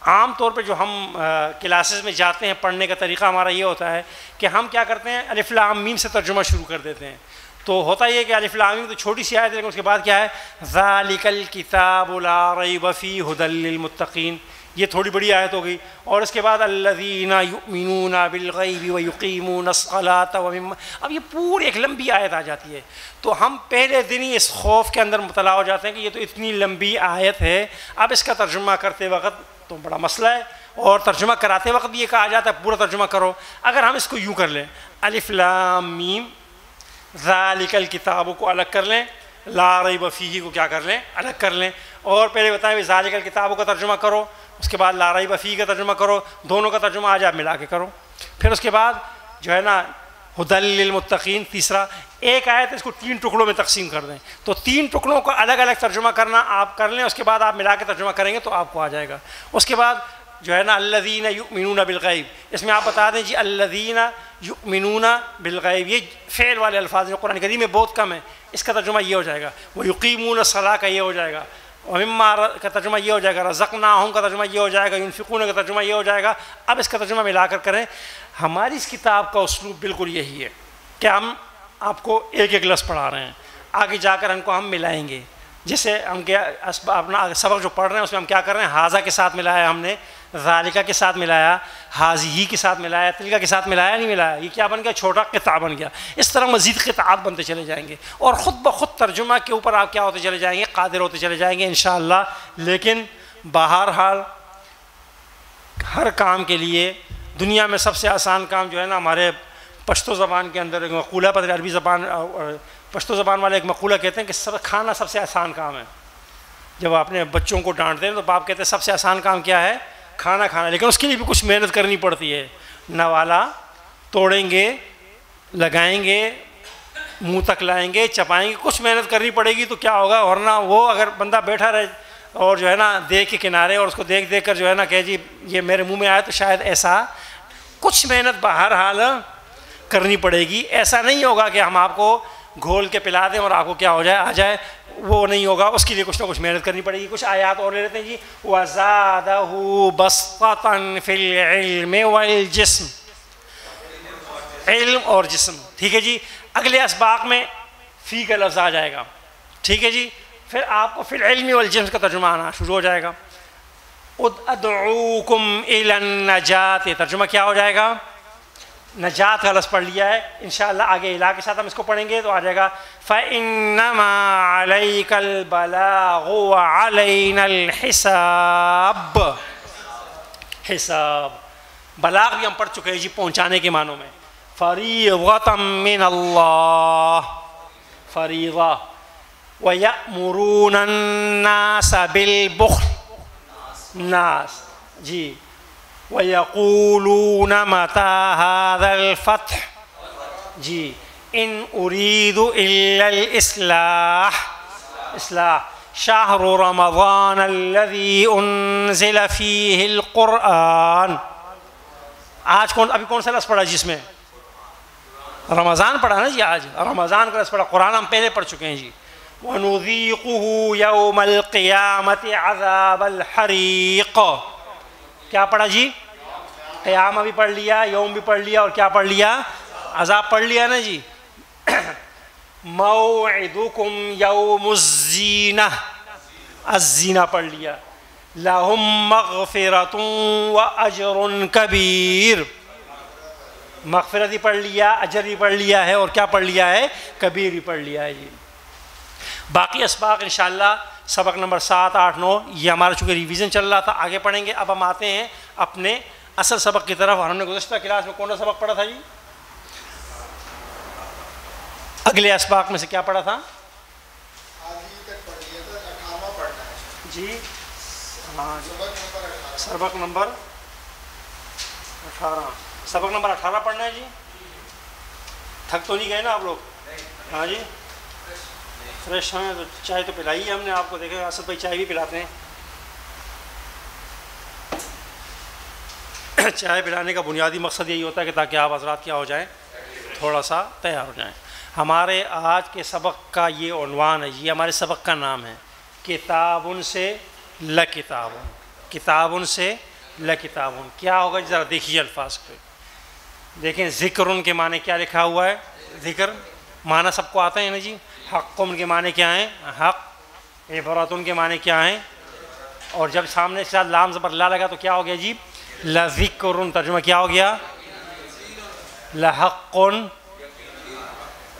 عام طور پہ جو ہم کلاسز میں جاتے ہیں، پڑھنے کا طریقہ ہمارا یہ ہوتا ہے کہ ہم کیا کرتے ہیں؟ الف لام میم سے ترجمہ شروع کر دیتے ہیں۔ تو ہوتا یہ کہ الف لام میم تو چھوٹی سی آیت ہے، لیکن اس کے بعد کیا ہے؟ ذالک الکتاب لا ریب فیہ ھدی للمتقین، یہ تھوڑی بڑی آیت ہو گئی. اور اس کے بعد الذین یؤمنون بالغیب ویقیمون الصلاۃ ومما، اب یہ پوری ایک لمبی آیت آ جاتی ہے. تو ہم پہلے دن ہی اس خوف کے اندر مبتلا ہو جاتے ہیں کہ یہ تو اتنی لمبی آیت ہے، اب اس کا ترجمہ کرتے وقت تو بڑا مسئلہ ہے، اور ترجمہ کراتے وقت بھی یہ کہا جاتا ہے پورا ترجمہ کرو. اگر ہم اس کو یوں کر لیں، الف لام میم ذالک الکتاب کو الگ کر لیں، لا ریب فیہ کو کیا کر لیں؟ الگ کر لیں. اور پہلے بتائیں بھی ذالک الکتاب کا ترجمہ کرو، اس کے بعد لا ریب فیہ کا ترجمہ کرو، دونوں کا ترجمہ آج آپ ملا کے کرو. پھر اس کے بعد جو ہے نا ھدی للمتقین، تیسرا ایک آیت اس کو 3 ٹکڑوں میں تقسیم کر دیں، تو 3 ٹکڑوں کا الگ الگ ترجمہ کرنا آپ کر لیں، اس کے بعد آپ ملا کے ترجمہ کریں گے تو آپ کو آ جائے گا. اس کے بعد جو ہے نا الذین یؤمنون بالغیب، اس میں آپ بتا دیں جی الذین یؤمنون بالغیب، یہ فعل والے الفاظ ہیں، قرآن کریم میں بہت کم ہے، اس کا ترجمہ یہ ہو جائے گا. ویقیمون الصلاۃ کا یہ ہو جائے گا، ومما کا ترجمہ یہ ہو جائے گا، رزقناہم کا ترجمہ یہ ہو جائے گا، ينفقون کا ترجمہ یہ ہو جائے گا. اب اس کا ترجمہ ملا کر کریں. ہماری اس کتاب کا اسلوب بالکل یہی ہے کہ ہم آپ کو ایک ایک لفظ پڑھا رہے ہیں، آگے جا کر ان کو ہم ملائیں گے. جیسے ہم کیا اپنا سبق جو پڑھ رہے ہیں اس میں ہم کیا کر رہے ہیں؟ ہاذا کے ساتھ ملایا ہم نے، ذالکہ کے ساتھ ملایا، حاذی کے ساتھ ملایا، تلکہ کے ساتھ ملایا نہیں ملایا، یہ کیا بن گیا؟ چھوٹا قطعہ بن گیا. اس طرح مزید قطعات بنتے چلے جائیں گے، اور خود بخود ترجمہ کے اوپر آپ کیا ہوتے چلے جائیں گے؟ قادر ہوتے چلے جائیں گے انشاءاللہ. لیکن بہرحال ہر کام کے لیے دنیا میں سب سے آسان کام جو ہے نا، ہمارے پشتو زبان کے اندر ایک مقولہ پر عربی زبان پشتو زبان والے ایک مقولہ کہتے ہیں کہ کھانا سب سے آسان کام ہے. جب آپ اپنے بچوں کو ڈانٹتے ہیں تو باپ کہتے ہیں سب سے آسان کام کیا ہے؟ کھانا کھانا. لیکن اس کے لیے بھی کچھ محنت کرنی پڑتی ہے. نوالا توڑیں گے، لگائیں گے، منہ تک لائیں گے، چپائیں گے، کچھ محنت کرنی پڑے گی تو کیا ہوگا. ورنہ وہ اگر بندہ بیٹھا رہے اور جو ہے نا دیکھ کے کنارے اور اس کو دیکھ دیکھ کر جو ہے نا کہ جی یہ میرے منہ میں آیا، تو شاید ایسا کچھ محنت بہرحال کرنی پڑے گی. ایسا نہیں ہوگا کہ ہم آپ کو گھول کے پلا دیں اور آپ کو کیا ہو جائے؟ آ جائے. وہ نہیں ہوگا، اس کے لیے کچھ نہ کچھ محنت کرنی پڑے گی. کچھ آیات اور لے لیتے ہیں جی. وَزَادَهُ بَسْطَةً فِي الْعِلْمِ وَالْجِسْمِ، علم اور جسم. ٹھیک ہے جی. اگلے اسباق میں فی کا لفظ آ جائے گا. ٹھیک ہے جی. پھر آپ کو فی العلم والجسم کا ترجمہ آنا شروع ہو جائے گا. ادعوکم الی النجات، ترجمہ کیا ہو جائے گا؟ نجات کا لفظ پڑھ لیا ہے. انشاءاللہ آگے الہ کے ساتھ ہم اس کو پڑھیں گے تو آ جائے گا فَإِنَّمَا عَلَيْكَ الْبَلَاغُ وَعَلَيْنَا الْحِسَابُ. حساب بلاغ بھی ہم پڑھ چکے ہیں جی، پہنچانے کے معنوں میں. فَرِيضَةً مِّنَ اللَّهِ، فریضہ. وَيَأْمُرُونَ النَّاسَ بِالْبُخْلِ، ناس جی. وَيَقُولُونَ مَتَى هَذَا الْفَتْحُ، جی. إِنْ أُرِيدُ إِلَّا الْإِصْلَاحَ، إصلاح. شَهْرُ رَمَضَانَ الَّذِي أُنزِلَ فِيهِ الْقُرْآنُ. آج ابھی کون سا لفظ پڑھا جس میں؟ رمضان پڑھا نا جی. آج رمضان کا لفظ پڑھا. قرآن ہم پہلے پڑھ چکے ہیں جی. وَنُذِيقُهُ يَوْمَ الْقِيَامَةِ عَذَابَ الْحَرِيقِ. کیا پڑھا جی؟ قیامہ بھی پڑھ لیا، یوم بھی پڑھ لیا، اور کیا پڑھ لیا؟ عذاب پڑھ لیا نا جی. موعدکم یوم الزینہ، الزینہ پڑھ لیا. لہم مغفرۃ واجر کبیر، مغفرت بھی پڑھ لیا، اجر بھی پڑھ لیا ہے، اور کیا پڑھ لیا ہے؟ کبیر بھی پڑھ لیا ہے جی. باقی اسباق انشاءاللہ سبق نمبر 7، 8، 9 یہ ہمارا چونکہ ریویژن چل رہا تھا، آگے پڑھیں گے. اب ہم آتے ہیں اپنے اصل سبق کی طرف. اور ہم نے گزشتہ کلاس میں کون سا سبق پڑھا تھا جی؟ اگلے اسباق میں سے کیا پڑھا تھا جی؟ ہاں، سبق نمبر 18. سبق نمبر 18 پڑھنا ہے جی. تھک تو نہیں گئے نا آپ لوگ؟ ہاں جی. فریش ہیں تو چائے تو پلائی ہے ہم نے آپ کو. دیکھیں اسد بھائی چائے بھی پلاتے ہیں. چائے پلانے کا بنیادی مقصد یہی ہوتا ہے کہ تاکہ آپ حضرات کیا ہو جائیں، تھوڑا سا تیار ہو جائیں. ہمارے آج کے سبق کا یہ عنوان ہے، یہ ہمارے سبق کا نام ہے کتابن سے لکتابن. کتابن سے لکتابن کیا ہوگا؟ ذرا دیکھیے الفاظ کو. دیکھیں ذکر کے معنی کیا لکھا ہوا ہے؟ ذکر معنی سب کو آتا ہے نا جی. حقن کے معنی کیا ہیں؟ حق. عبرتن کے معنی کیا ہیں؟ اور جب سامنے کے ساتھ لام زبر لا لگا تو کیا ہو گیا جی؟ لذکر. ترجمہ کیا ہو گیا؟ لحق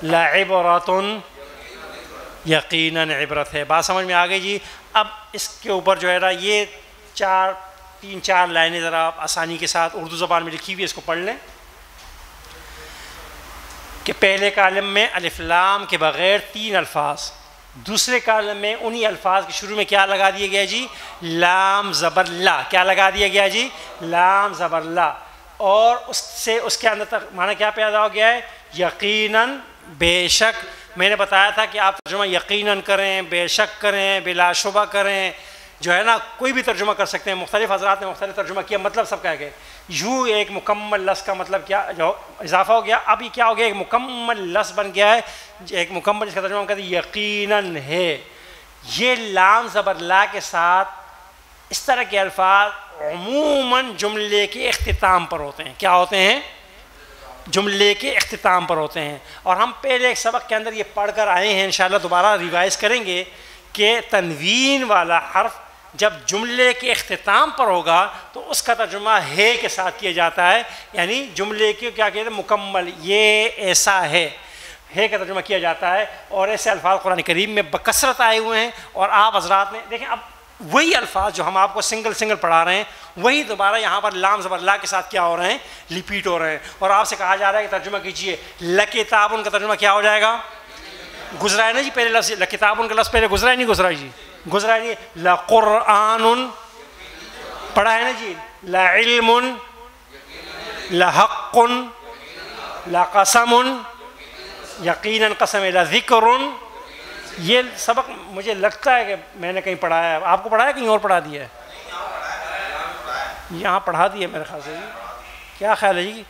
لعبرۃ یقیناً عبرت ہے. بات سمجھ میں آ گئی جی. اب اس کے اوپر جو ہے نا یہ تین چار لائنیں ذرا آپ آسانی کے ساتھ اردو زبان میں لکھی ہوئی ہے، اس کو پڑھ لیں کہ پہلے کالم میں الف لام کے بغیر 3 الفاظ، دوسرے کالم میں انہی الفاظ کے شروع میں کیا لگا دیا گیا جی؟ لام زبر لا. کیا لگا دیا گیا جی؟ لام زبر لا. اور اس سے اس کے اندر تک معنی کیا پیدا ہو گیا ہے؟ یقیناً، بے شک. میں نے بتایا تھا کہ آپ ترجمہ یقیناً کریں، بے شک کریں، بلا شبہ کریں، جو ہے نا کوئی بھی ترجمہ کر سکتے ہیں. مختلف حضرات نے مختلف ترجمہ کیا، مطلب سب کا ہے. یوں ایک مکمل لفظ کا مطلب کیا جو اضافہ ہو گیا، اب یہ کیا ہو گیا؟ ایک مکمل لفظ بن گیا ہے، ایک مکمل اس کا ترجمہ ہم کہتے ہیں یقیناً ہے. یہ لام زبر لا کے ساتھ اس طرح کے الفاظ عموماً جملے کے اختتام پر ہوتے ہیں. کیا ہوتے ہیں؟ جملے کے اختتام پر ہوتے ہیں. اور ہم پہلے ایک سبق کے اندر یہ پڑھ کر آئے ہیں، انشاءاللہ دوبارہ ریوائز کریں گے کہ تنوین والا حرف جب جملے کے اختتام پر ہوگا تو اس کا ترجمہ ہے کے ساتھ کیا جاتا ہے. یعنی جملے کے کیا کہتے ہیں؟ مکمل، یہ ایسا ہے کا ترجمہ کیا جاتا ہے. اور ایسے الفاظ قرآن کریم میں بکثرت آئے ہوئے ہیں. اور آپ حضرات نے دیکھیں، اب وہی الفاظ جو ہم آپ کو سنگل پڑھا رہے ہیں وہی دوبارہ یہاں پر لام زبر لا کے ساتھ کیا ہو رہے ہیں؟ ریپیٹ ہو رہے ہیں. اور آپ سے کہا جا رہا ہے کہ ترجمہ کیجئے. لکتابن کا ترجمہ کیا ہو جائے گا؟ گزرا ہے نا جی پہلے لفظ. لکتابن کا لفظ پہلے گزرا ہے نہیں گزرا جی؟ گزرا ہے نہیں. لقرآن پڑھا ہے نا جی. لعلم، لحق، لقسم، یقیناً قسم، لذکر. یہ سبق مجھے لگتا ہے کہ میں نے کہیں پڑھایا ہے. آپ کو پڑھایا کہیں اور پڑھا دیا ہے؟ یہاں پڑھا دیا میرے خیال سے. کیا خیال ہے جی؟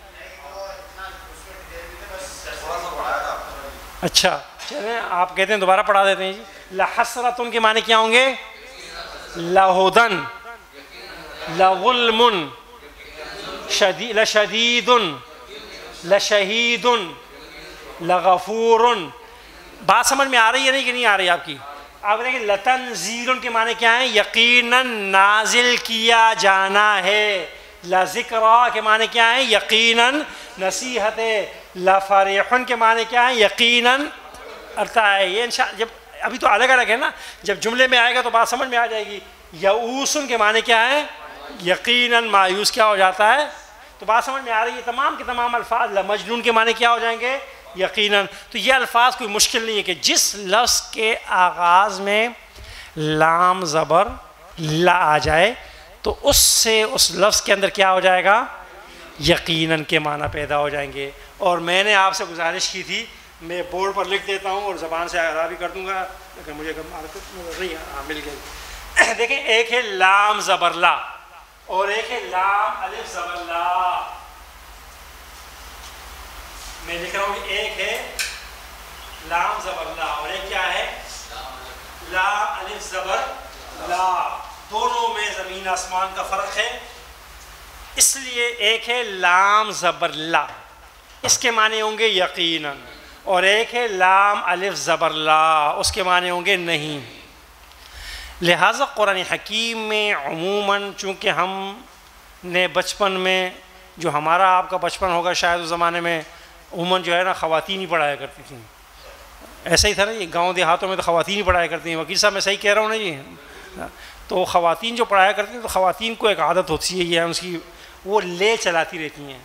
اچھا چلیں، آپ کہتے ہیں دوبارہ پڑھا دیتے ہیں جی. لحسرتن کے معنی کیا ہوں گے؟ لہدن، لظلم، لشدید، لشہید، لغفور. بات سمجھ میں آ رہی ہے نہیں کہ نہیں آ رہی آپ کی؟ آپ دیکھیں لتنزیل کے معنی کیا ہیں؟ یقیناً نازل کیا جانا ہے. لذکرا کے معنی کیا ہیں؟ یقیناً نصیحت ہے. لفرحن کے معنی کیا ہیں؟ یقیناً ارتا ہے. یہ جب ابھی تو الگ الگ ہے نا، جب جملے میں آئے گا تو بات سمجھ میں آ جائے گی. یعوسن کے معنی کیا ہے؟ یقیناً مایوس کیا ہو جاتا ہے. تو بات سمجھ میں آ رہی ہے. تمام کے تمام الفاظ. لمجنون کے معنی کیا ہو جائیں گے؟ یقیناً. تو یہ الفاظ کوئی مشکل نہیں ہے کہ جس لفظ کے آغاز میں لام زبر لا آ جائے تو اس سے اس لفظ کے اندر کیا ہو جائے گا؟ یقیناً کے معنی پیدا ہو جائیں گے. اور میں نے آپ سے گزارش کی تھی، میں بورڈ پر لکھ دیتا ہوں اور زبان سے ادا بھی کر دوں گا، لیکن مجھے نہیں مل گئی. دیکھیں، ایک ہے لام زبر لا اور ایک ہے لام الف زبر لا. میں لکھ رہا ہوں کہ ایک ہے لام زبر لا اور ایک کیا ہے؟ لام الف زبر لا. دونوں میں زمین آسمان کا فرق ہے. اس لیے ایک ہے لام زبر لا، اس کے معنی ہوں گے یقیناً، اور ایک ہے لام الف زبر لا، اس کے معنی ہوں گے نہیں. لہٰذا قرآن حکیم میں عموماً چونکہ ہم نے بچپن میں، جو ہمارا آپ کا بچپن ہوگا شاید اس زمانے میں عموماً جو ہے نا خواتین ہی پڑھایا کرتی تھیں. ایسا ہی تھا نا یہ، گاؤں دیہاتوں میں تو خواتین ہی پڑھایا کرتی ہیں. وکیل صاحب میں صحیح کہہ رہا ہوں نا جی؟ تو خواتین جو پڑھایا کرتی ہیں تو خواتین کو ایک عادت ہوتی ہے، یہ اس کی وہ لے چلاتی رہتی ہیں،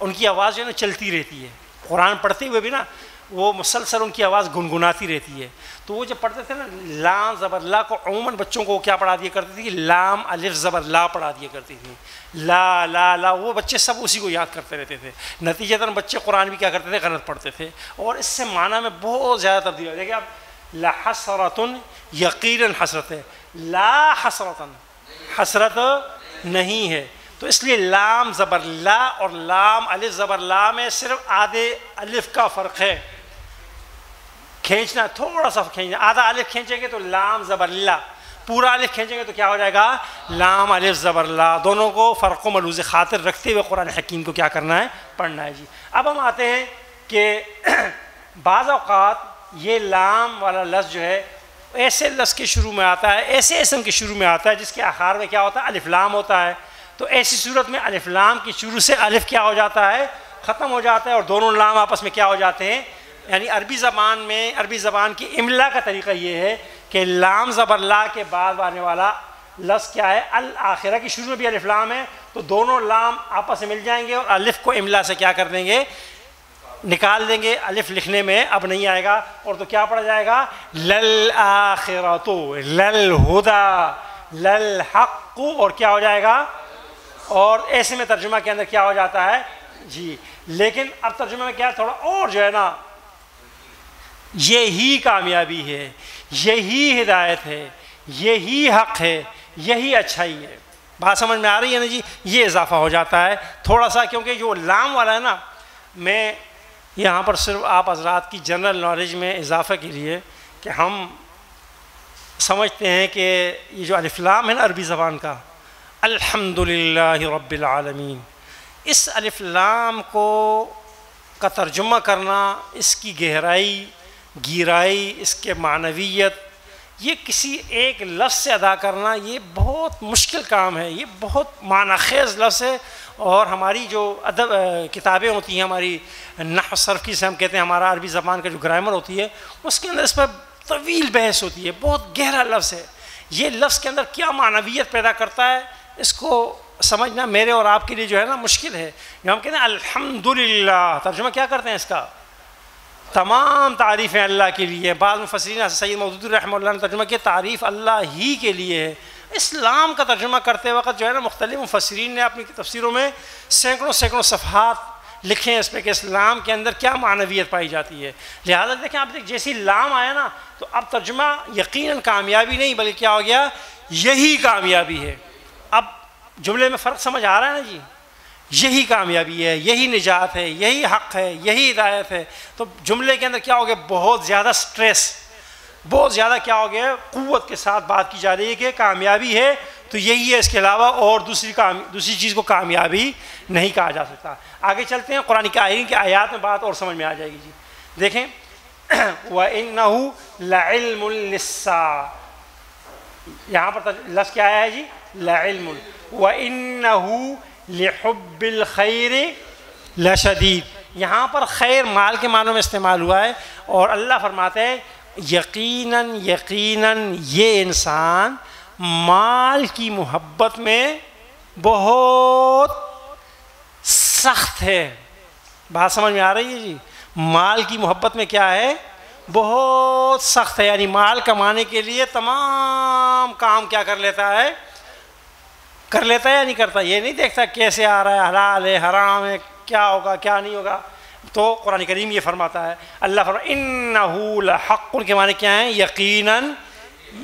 ان کی آواز جو ہے نا چلتی رہتی ہے. قرآن پڑھتے ہوئے بھی نا وہ مسلسل ان کی آواز گنگناتی رہتی ہے. تو وہ جب پڑھتے تھے نا لام زبر لا کو، عموماً بچوں کو کیا پڑھا دیا کرتی تھی؟ لام الف زبر لا پڑھا دیا کرتی تھی. لا لا لا، وہ بچے سب اسی کو یاد کرتے رہتے تھے. نتیجتاً بچے قرآن بھی کیا کرتے تھے؟ غلط پڑھتے تھے. اور اس سے معنی میں بہت زیادہ تبدیل ہے. دیکھیں اب لحسرتن یقیناً حسرت ہے، لا حسرتن حسرت نہیں ہے. تو اس لیے لام زبر لا اور لام الف زبر لا میں صرف آدھے الف کا فرق ہے. کھینچنا تھوڑا سا کھینچنا، آدھا الف کھینچیں گے تو لام زبر لا، پورا الف کھینچیں گے تو کیا ہو جائے گا؟ لام الف زبر لا. دونوں کو فرق و ملحوظ خاطر رکھتے ہوئے قرآن حکیم کو کیا کرنا ہے؟ پڑھنا ہے جی. اب ہم آتے ہیں کہ بعض اوقات یہ لام والا لفظ جو ہے ایسے لفظ کے شروع میں آتا ہے، ایسے اسم کے شروع میں آتا ہے جس کے آخر میں کیا ہوتا ہے؟ الف لام ہوتا ہے. تو ایسی صورت میں الف لام کی شروع سے الف کیا ہو جاتا ہے؟ ختم ہو جاتا ہے، اور دونوں لام آپس میں کیا ہو جاتے ہیں؟ یعنی عربی زبان میں، عربی زبان کی املا کا طریقہ یہ ہے کہ لام زبر لا کے بعد آنے والا لفظ کیا ہے؟ الآخرہ کی شروع میں بھی الف لام ہے، تو دونوں لام آپس میں مل جائیں گے اور الف کو املا سے کیا کر دیں گے؟ نکال دیں گے. الف لکھنے میں اب نہیں آئے گا، اور تو کیا پڑھا جائے گا؟ للآخرۃ للہدی للحق، اور کیا ہو جائے گا؟ اور ایسے میں ترجمہ کے اندر کیا ہو جاتا ہے جی. لیکن اب ترجمہ میں کیا تھوڑا اور جو ہے نا، یہی کامیابی ہے، یہی ہدایت ہے، یہی حق ہے، یہی اچھائی ہے. بات سمجھ میں آ رہی ہے نا جی؟ یہ اضافہ ہو جاتا ہے تھوڑا سا، کیونکہ جو لام والا ہے نا، میں یہاں پر صرف آپ حضرات کی جنرل نالج میں اضافہ کے لیے کہ ہم سمجھتے ہیں کہ یہ جو الف لام ہے نا عربی زبان کا، الحمدللہ رب العالمین، اس الف لام کا ترجمہ کرنا، اس کی گہرائی گیرائی، اس کے معنویت، یہ کسی ایک لفظ سے ادا کرنا یہ بہت مشکل کام ہے، یہ بہت معنی خیز لفظ ہے. اور ہماری جو ادب کتابیں ہوتی ہیں، ہماری نحو صرف کی سے ہم کہتے ہیں، ہمارا عربی زبان کا جو گرامر ہوتی ہے، اس کے اندر اس پر طویل بحث ہوتی ہے. بہت گہرا لفظ ہے یہ. لفظ کے اندر کیا معنویت پیدا کرتا ہے، اس کو سمجھنا میرے اور آپ کے لیے جو ہے نا مشکل ہے. ہم کہتے ہیں الحمدللہ، ترجمہ کیا کرتے ہیں اس کا؟ تمام تعریفیں اللہ کے لیے. بعض مفسرین سید مودودی رحمہ اللہ نے ترجمہ کیا تعریف اللہ ہی کے لیے ہے. اسلام کا ترجمہ کرتے وقت جو ہے نا مختلف مفسرین نے اپنی تفسیروں میں سینکڑوں صفحات لکھے ہیں اس پہ کہ اسلام کے اندر کیا معنویت پائی جاتی ہے. لہٰذا دیکھیں آپ جیسی لام آیا نا، تو اب ترجمہ یقیناً کامیابی نہیں بلکہ کیا ہو گیا؟ یہی کامیابی ہے. اب جملے میں فرق سمجھ آ رہا ہے نا جی؟ یہی کامیابی ہے، یہی نجات ہے، یہی حق ہے، یہی ہدایت ہے. تو جملے کے اندر کیا ہو گیا؟ بہت زیادہ سٹریس، بہت زیادہ کیا ہو گیا؟ قوت کے ساتھ بات کی جا رہی ہے کہ کامیابی ہے تو یہی ہے، اس کے علاوہ اور دوسری چیز کو کامیابی نہیں کہا جا سکتا. آگے چلتے ہیں، قرآن کی آیات میں بات اور سمجھ میں آ جائے گی جی. دیکھیں وَإِنَّهُ لَعِلْمٌ لِلسَّاعَةِ، یہاں پر لفظ کیا آیا ہے جی؟ لَعِلْمٌ. وَإِنَّهُ لِحُبِّ الْخَيْرِ لَشَدِيدٌ، یہاں پر خیر مال کے معنوں میں استعمال ہوا ہے، اور اللہ فرماتے ہیں یقیناً یہ انسان مال کی محبت میں بہت سخت ہے. بات سمجھ میں آ رہی ہے جی؟ مال کی محبت میں کیا ہے؟ بہت سخت ہے. یعنی مال کمانے کے لیے تمام کام کیا کر لیتا ہے یا نہیں کرتا؟ یہ نہیں دیکھتا کیسے آ رہا ہے، حلال ہے حرام ہے، کیا ہوگا کیا نہیں ہوگا. تو قرآن کریم یہ فرماتا ہے، اللہ فرماتا ہے انہ لحق، کے معنی کیا ہیں؟ یقیناً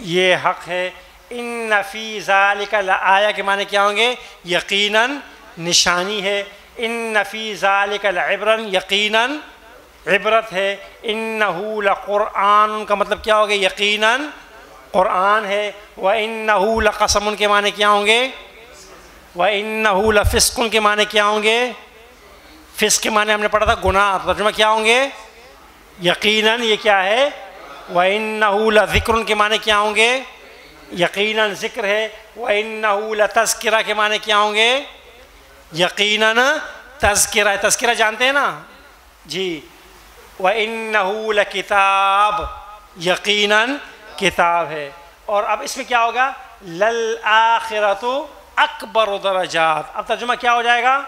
یہ حق ہے. ان فی ذالک لآیہ کے معنی کیا ہوں گے؟ یقیناً نشانی ہے. ان فی ذالک لعبرا، یقیناً عبرت ہے. انہ لقرآن کا مطلب کیا ہوگا؟ یقیناً قرآن ہے. وانہ لقسم کے معنی کیا ہوں گے؟ وانہ لفسق کے معنی کیا ہوں گے؟ فسق کے معنی ہم نے پڑھا تھا گناہ، ترجمہ کیا ہوں گے؟ یقیناً یہ کیا ہے؟ وَإِنَّهُ لَذِكْرٌ کے معنی کیا ہوں گے؟ یقیناً ذکر ہے. وَإِنَّهُ لَتَذْكِرَةٌ کے معنی کیا ہوں گے؟ یقیناً تذکرہ. تذکرہ جانتے ہیں نا جی؟ وَإِنَّهُ لَكِتَابٌ، یقیناً کتاب ہے. اور اب اس میں کیا ہوگا؟ لَلْآخِرَةُ أَكْبَرُ دَرَجَاتٍ. اب ترجمہ کیا ہو جائے گا؟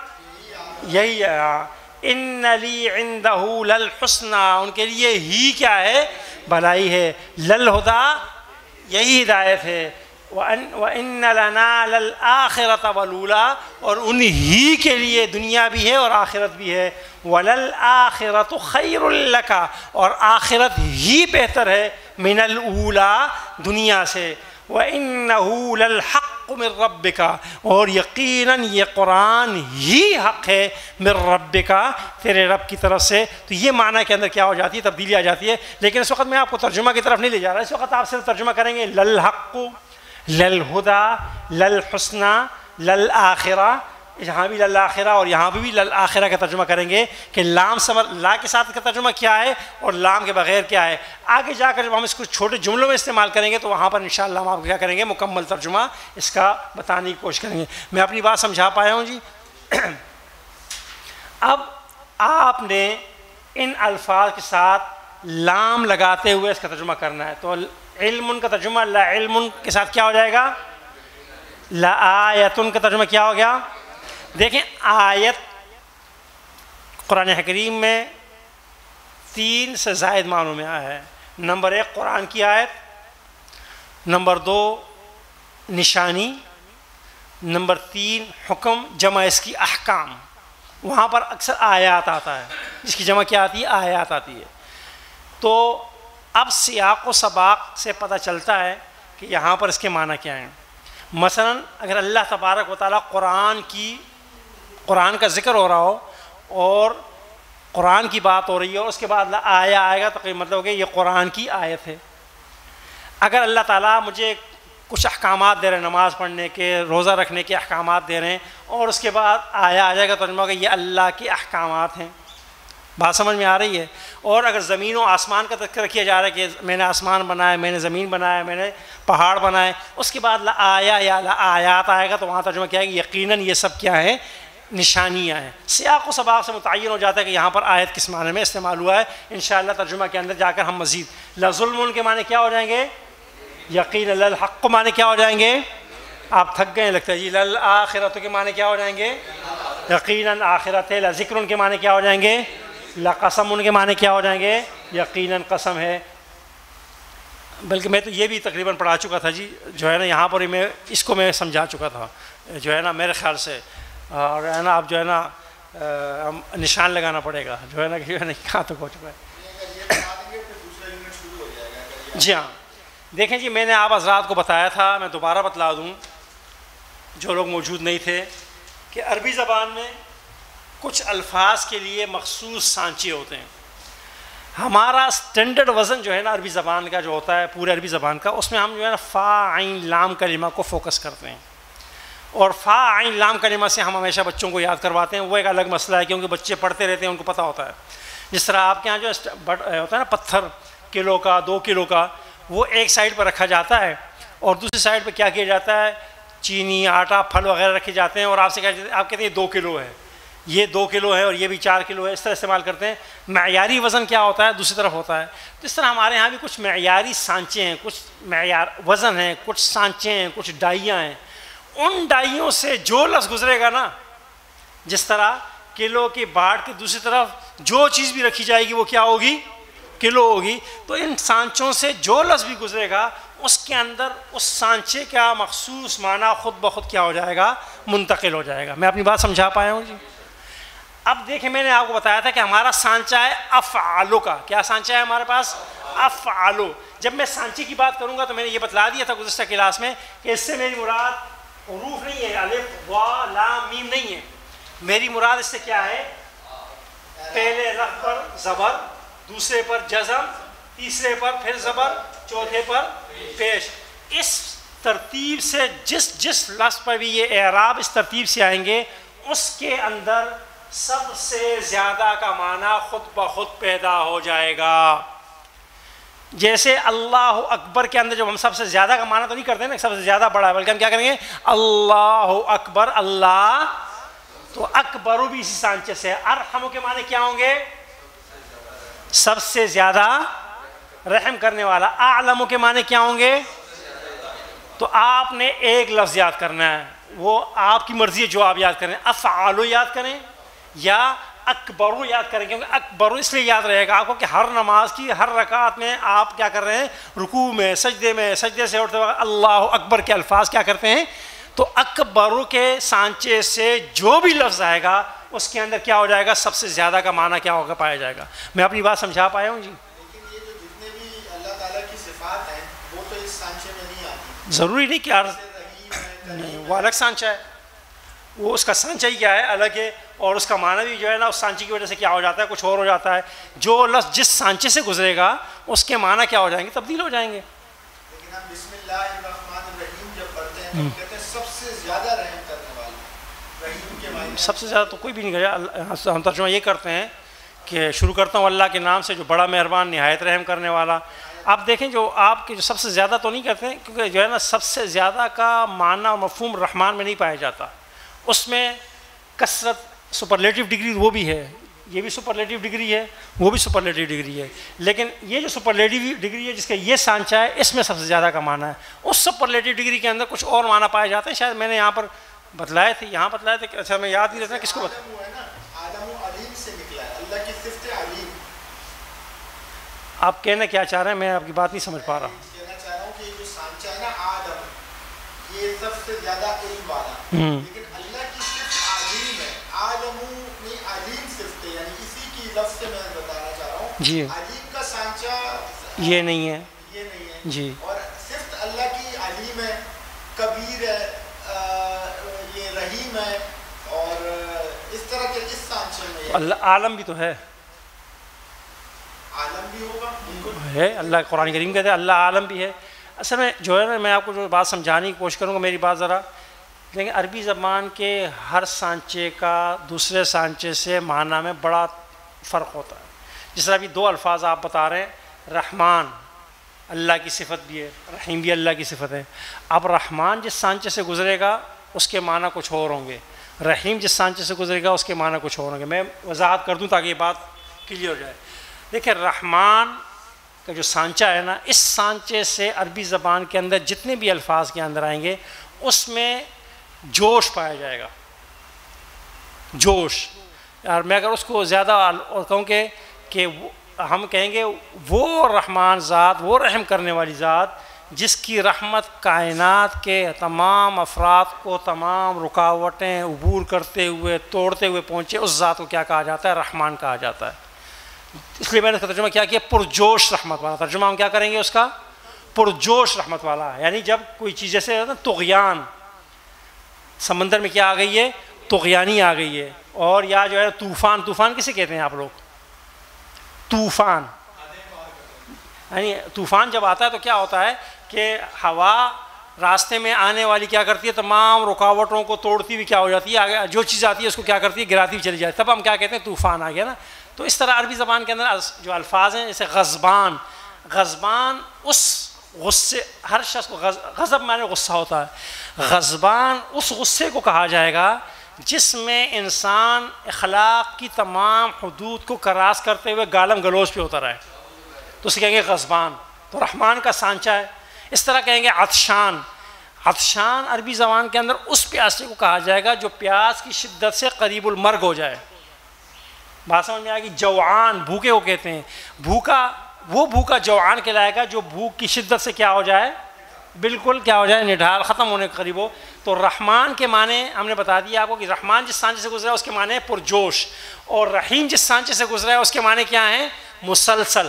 یہی ہے. ان لی عندہ للحسنی، ان کے لیے ہی کیا ہے؟ بھلائی ہے. للہدی، یہی ہدایت ہے. وَإِنَّ لَنَا لَلْآخِرَةَ وَالْأُولَىٰ، اور انہی کے لیے دنیا بھی ہے اور آخرت بھی ہے. وَلَلْآخِرَةُ خَيْرٌ لَكَ، اور آخرت ہی بہتر ہے من الأولیٰ، دنیا سے. وَإِنَّهُ لَلْحَقُّ مِن رَبِّكَ، اور یقیناً یہ قرآن ہی حق ہے من ربک، تیرے رب کی طرف سے. تو یہ معنی کے اندر کیا ہو جاتی ہے؟ تبدیلی آ جاتی ہے. لیکن اس وقت میں آپ کو ترجمہ کی طرف نہیں لے جا رہا، اس وقت آپ صرف ترجمہ کریں گے للحق، للہدی، للحسنی، للآخرہ. یہاں بھی للآخرہ اور یہاں بھی للآخرہ کا ترجمہ کریں گے کہ لام لا کے ساتھ کا ترجمہ کیا ہے اور لام کے بغیر کیا ہے. آگے جا کر جب ہم اس کو چھوٹے جملوں میں استعمال کریں گے تو وہاں پر انشاءاللہ ہم آپ کو کیا کریں گے, مکمل ترجمہ اس کا بتانے کی کوشش کریں گے. میں اپنی بات سمجھا پایا ہوں جی؟ اب آپ نے ان الفاظ کے ساتھ لام لگاتے ہوئے اس کا ترجمہ کرنا ہے. تو علم کا ترجمہ لا علم کے ساتھ کیا ہو جائے گا؟ لآیتن کا ترجمہ کیا ہو گیا؟ دیکھیں آیت قرآن حکیم میں 3 سے زائد معنوں میں آیا ہے. نمبر 1 قرآن کی آیت, نمبر 2 نشانی, نمبر 3 حکم, جمع اس کی احکام. وہاں پر اکثر آیات آتا ہے, جس کی جمع کیا آتی ہے؟ آیات آتی ہے. تو اب سیاق و سباق سے پتہ چلتا ہے کہ یہاں پر اس کے معنی کیا ہیں. مثلا اگر اللہ تبارک و تعالیٰ قرآن کا ذکر ہو رہا ہو اور قرآن کی بات ہو رہی ہے اور اس کے بعد آیا آئے گا تو مطلب ہو کہ یہ قرآن کی آیت ہے. اگر اللہ تعالیٰ مجھے کچھ احکامات دے رہے ہیں, نماز پڑھنے کے, روزہ رکھنے کے احکامات دے رہے ہیں, اور اس کے بعد آیا آ جائے گا تو ترجمہ ہوگا یہ اللہ کے احکامات ہیں. بات سمجھ میں آ رہی ہے؟ اور اگر زمین و آسمان کا تذکرہ کیا جا رہا ہے کہ میں نے آسمان بنایا, میں نے زمین بنایا, میں نے پہاڑ بنائے, اس کے بعد آیا یا آیات آئے گا تو وہاں ترجمہ کیا ہے کہ یقیناً یہ سب کیا ہے؟ نشانیاں ہیں. سیاق و سباق سے متعین ہو جاتا ہے کہ یہاں پر آیت کس معنی میں استعمال ہوا ہے. انشاءاللہ ترجمہ کے اندر جا کر ہم مزید لظلم کے معنی کیا ہو جائیں گے؟ یقین. للحق معنی کیا ہو جائیں گے؟ آپ تھک گئے لگتا ہے جی. للآخرۃ کے معنی کیا ہو جائیں گے؟ یقیناً آخرت ہے. لذکر کے معنی کیا ہو جائیں گے؟ لقسم. ان کے معنی کیا ہو جائیں گے؟ یقیناً قسم ہے. بلکہ میں تو یہ بھی تقریباً پڑھا چکا تھا جی, جو ہے نا یہاں پر میں اس کو میں سمجھا چکا تھا جو ہے نا میرے خیال سے. اور ہے نا اب جو ہے نا نشان لگانا پڑے گا جو ہے نا کہ کہاں تک ہو چکا ہے. جی ہاں دیکھیں جی, میں نے آپ حضرات کو بتایا تھا, میں دوبارہ بتلا دوں جو لوگ موجود نہیں تھے, کہ عربی زبان میں کچھ الفاظ کے لیے مخصوص سانچے ہوتے ہیں. ہمارا اسٹینڈرڈ وزن جو ہے نا عربی زبان کا جو ہوتا ہے, پورے عربی زبان کا, اس میں ہم جو ہے نا فا عین لام کلمہ کو فوکس کرتے ہیں. اور فا عین لام کلمہ سے ہم ہمیشہ بچوں کو یاد کرواتے ہیں. وہ ایک الگ مسئلہ ہے کیونکہ بچے پڑھتے رہتے ہیں, ان کو پتہ ہوتا ہے. جس طرح آپ کے یہاں جو ہوتا ہے نا پتھر کلو کا 2 کلو کا, وہ ایک سائڈ پر رکھا جاتا ہے اور دوسری سائڈ پہ کیا کیا جاتا ہے؟ چینی, آٹا, پھل وغیرہ رکھے جاتے ہیں, اور آپ سے آپ کہتے ہیں 2 کلو ہے, یہ 2 کلو ہے اور یہ بھی 4 کلو ہے. اس طرح استعمال کرتے ہیں. معیاری وزن کیا ہوتا ہے؟ دوسری طرف ہوتا ہے. تو اس طرح ہمارے ہاں بھی کچھ معیاری سانچے ہیں, کچھ معیار وزن ہیں, کچھ سانچے ہیں, کچھ ڈائیاں ہیں. ان ڈائیوں سے جو لفظ گزرے گا نا, جس طرح کلو کی باڑ کی دوسری طرف جو چیز بھی رکھی جائے گی وہ کیا ہوگی؟ کلو ہوگی. تو ان سانچوں سے جو لفظ بھی گزرے گا اس کے اندر اس سانچے کا مخصوص معنی خود بخود کیا ہو جائے گا؟ منتقل ہو جائے گا. میں اپنی بات سمجھا پایا ہوں جی؟ اب دیکھیں میں نے آپ کو بتایا تھا کہ ہمارا سانچہ ہے افعالو کا. کیا سانچہ ہے ہمارے پاس؟ افعالو. جب میں سانچے کی بات کروں گا تو میں نے یہ بتلا دیا تھا گزشتہ کلاس میں کہ اس سے میری مراد حروف نہیں ہے, الف وا لام میم نہیں ہے. میری مراد اس سے کیا ہے؟ پہلے رف پر زبر, دوسرے پر جزم, تیسرے پر پھر زبر, چوتھے پر پیش. اس ترتیب سے جس لفظ پر بھی یہ اعراب اس ترتیب سے آئیں گے اس کے اندر سب سے زیادہ کا معنی خود بخود پیدا ہو جائے گا. جیسے اللہ اکبر کے اندر جب ہم سب سے زیادہ کا معنی تو نہیں کرتے نا سب سے زیادہ بڑا ہے, بلکہ ہم کیا کریں گے؟ اللہ اکبر. اللہ تو اکبرو بھی اسی سانچے سے. ارحم کے معنی کیا ہوں گے؟ سب سے زیادہ رحم کرنے والا. اعلم کے معنی کیا ہوں گے؟ تو آپ نے ایک لفظ یاد کرنا ہے, وہ آپ کی مرضی ہے جو آپ یاد کریں. افعالو یاد کریں یا اکبرو یاد کریں, کیونکہ اکبرو اس لیے یاد رہے گا آپ کو کہ ہر نماز کی ہر رکعت میں آپ کیا کر رہے ہیں؟ رکوع میں, سجدے سے اٹھتے وقت اللہ اکبر کے الفاظ کیا کرتے ہیں؟ تو اکبرو کے سانچے سے جو بھی لفظ آئے گا اس کے اندر کیا ہو جائے گا؟ سب سے زیادہ کا معنی کیا ہوگا؟ پایا جائے گا. میں اپنی بات سمجھا پایا ہوں جی؟ لیکن یہ جو جتنے بھی اللہ تعالیٰ کی صفات ہیں وہ تو اس سانچے میں نہیں آتی. ضروری نہیں کہ نہیں, وہ الگ سانچہ ہے, وہ اس کا سانچہ ہی کیا ہے؟ الگ ہے. اور اس کا معنی بھی جو ہے نا اس سانچے کی وجہ سے کیا ہو جاتا ہے؟ کچھ اور ہو جاتا ہے. جو لفظ جس سانچے سے گزرے گا اس کے معنی کیا ہو جائیں گے؟ تبدیل ہو جائیں گے. لیکن ہم بسم اللہ الرحمن الرحیم جب پڑھتے ہیں تو کہتے ہیں سب سے زیادہ رحم کرنے والا. رحیم کے سب سے زیادہ تو کوئی بھی نہیں کرے. ہم ترجمہ یہ کرتے ہیں کہ شروع کرتا ہوں اللہ کے نام سے جو بڑا مہربان نہایت رحم کرنے والا. آپ دیکھیں جو آپ کے جو سب سے زیادہ تو نہیں کرتے ہیں, کیونکہ جو ہے نا سب سے زیادہ کا معنی اور مفہوم رحمان میں نہیں پایا جاتا. اس میں کثرت سپرلیٹو ڈگری وہ بھی ہے, یہ بھی سپرلیٹو ڈگری ہے, وہ بھی سپرلیٹو ڈگری ہے, لیکن یہ جو سپرلیٹو ڈگری ہے جس کا یہ سانچہ ہے اس میں سب سے زیادہ کا معنی ہے. اس سپرلیٹو ڈگری کے اندر کچھ اور معنی پائے جاتے ہیں, شاید میں نے یہاں پر بتلائے تھے, یہاں بتلائے تھے, اچھا میں یاد نہیں رہتا کس کو آپ کہنا کیا چاہ رہے ہیں, میں آپ کی بات نہیں سمجھ پا رہا ہوں. کہنا چاہ رہا ہوں کہ جو سانچہ ہے نا آدم, یہ سب سے زیادہ علم والا, لیکن اللہ کی صرف علیم ہے. عالم میں علیم صرف ہے, یعنی اسی کی لفظ سے میں بتانا چاہ رہا ہوں جی علیم کا سانچہ یہ نہیں ہے, یہ نہیں ہے جی, اور صرف اللہ کی علیم ہے, کبیر ہے, یہ رحیم ہے, اور اس طرح کے اس سانچے میں اللہ عالم بھی تو ہے, عالم بھی ہوگا ہے. اللہ قرآن کریم کہتے ہیں اللہ عالم بھی ہے. اصل میں جو ہے نا میں آپ کو جو بات سمجھانے کی کوشش کروں گا, میری بات ذرا لیکن عربی زبان کے ہر سانچے کا دوسرے سانچے سے معنی میں بڑا فرق ہوتا ہے. جس طرح ابھی دو الفاظ آپ بتا رہے ہیں, رحمان اللہ کی صفت بھی ہے, رحیم بھی اللہ کی صفت ہے. اب رحمان جس سانچے سے گزرے گا اس کے معنی کچھ اور ہوں گے, رحیم جس سانچے سے گزرے گا اس کے معنی کچھ اور ہوں گے. میں وضاحت کر دوں تاکہ یہ بات کلیئر ہو جائے. دیکھیں رحمان کا جو سانچہ ہے نا, اس سانچے سے عربی زبان کے اندر جتنے بھی الفاظ کے اندر آئیں گے اس میں جوش پایا جائے گا, جوش. اور میں اگر اس کو زیادہ اور کہوں کہ ہم کہیں گے وہ رحمان ذات, وہ رحم کرنے والی ذات جس کی رحمت کائنات کے تمام افراد کو تمام رکاوٹیں عبور کرتے ہوئے توڑتے ہوئے پہنچے, اس ذات کو کیا کہا جاتا ہے, رحمان کہا جاتا ہے. اس لیے میں نے اس کا ترجمہ کیا پرجوش رحمت والا. ترجمہ ہم کیا کریں گے اس کا, پرجوش رحمت والا. یعنی جب کوئی چیز جیسے طغیان, سمندر میں کیا آ گئی ہے, طغیانی آ گئی ہے, اور یا جو ہے طوفان, طوفان کسے کہتے ہیں آپ لوگ, طوفان. یعنی طوفان جب آتا ہے تو کیا ہوتا ہے کہ ہوا راستے میں آنے والی کیا کرتی ہے, تمام رکاوٹوں کو توڑتی ہوئی کیا ہو جاتی ہے, آگے جو چیز آتی ہے اس کو کیا کرتی ہے, گراتی ہوئی چلی جاتی ہے. تب ہم کیا کہتے ہیں, طوفان آ گیا نا. تو اس طرح عربی زبان کے اندر جو الفاظ ہیں جیسے غضبان, غضبان اس غصے, ہر شخص کو غضب معنی غصہ ہوتا ہے, غضبان اس غصے کو کہا جائے گا جس میں انسان اخلاق کی تمام حدود کو کراس کرتے ہوئے گالم گلوچ پہ ہوتا رہے, تو اسے کہیں گے غضبان. تو رحمان کا سانچہ ہے. اس طرح کہیں گے عطشان, عطشان عربی زبان کے اندر اس پیاسے کو کہا جائے گا جو پیاس کی شدت سے قریب المرگ ہو جائے. بات سمجھ میں آئے گی. جوعان بھوکے کو کہتے ہیں, بھوکا وہ بھوکا جوعان کہلائے گا جو بھوک کی شدت سے کیا ہو جائے, بالکل کیا ہو جائے, نڈھال ختم ہونے کے قریب ہو. تو رحمان کے معنی ہم نے بتا دیا آپ کو کہ رحمان جس سانچے سے گزرا ہے اس کے معنی ہے پرجوش, اور رحیم جس سانچے سے گزرا ہے اس کے معنی کیا ہیں, مسلسل.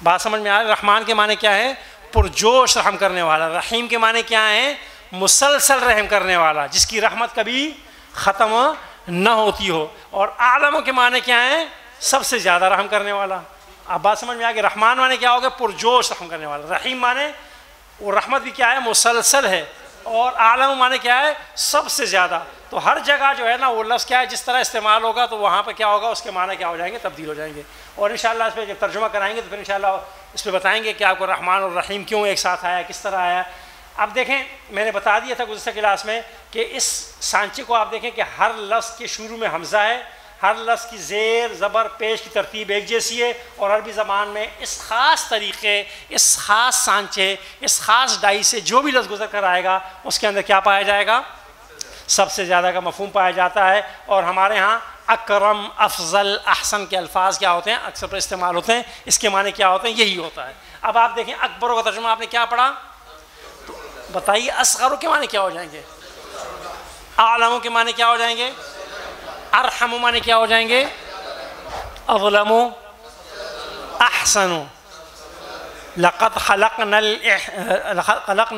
بات سمجھ میں آ رہا ہے. رحمان کے معنی کیا ہے, پرجوش رحم کرنے والا. رحیم کے معنی کیا ہیں, مسلسل رحم کرنے والا, جس کی رحمت کبھی ختم نہ ہوتی ہو. اور عالموں کے معنی کیا ہیں, سب سے زیادہ رحم کرنے والا. اب بات سمجھ میں آ گئی. رحمان معنی کیا ہوگا, پرجوش رحم کرنے والا. رحیم معنی وہ رحمت بھی کیا ہے, مسلسل ہے, اور عالم معنی کیا ہے, سب سے زیادہ. تو ہر جگہ جو ہے نا وہ لفظ کیا ہے, جس طرح استعمال ہوگا تو وہاں پہ کیا ہوگا, اس کے معنی کیا ہو جائیں گے, تبدیل ہو جائیں گے. اور انشاءاللہ اس پہ جب ترجمہ کرائیں گے تو پھر انشاءاللہ اس پہ بتائیں گے کہ آپ کو رحمان اور رحیم کیوں ایک ساتھ آیا, کس طرح آیا. اب دیکھیں میں نے بتا دیا تھا گزشتہ کلاس میں کہ اس سانچے کو آپ دیکھیں کہ ہر لفظ کے شروع میں حمزہ ہے, ہر لفظ کی زیر زبر پیش کی ترتیب ایک جیسی ہے. اور عربی زبان میں اس خاص طریقے, اس خاص سانچے, اس خاص ڈائی سے جو بھی لفظ گزر کر آئے گا اس کے اندر کیا پایا جائے گا, سب سے زیادہ کا مفہوم پایا جاتا ہے. اور ہمارے ہاں اکرم, افضل, احسن کے الفاظ کیا ہوتے ہیں, اکثر پر استعمال ہوتے ہیں. اس کے معنی کیا ہوتے ہیں, یہی ہوتا ہے. اب آپ دیکھیں اکبروں کا ترجمہ آپ نے کیا پڑھا, بتائیے اصغروں کے معنی کیا ہو جائیں گے, اعلموں کے معنی کیا ہو جائیں گے, ارحموں معنی کیا ہو جائیں گے, اظلموا, احسنوا. لقد خلقنا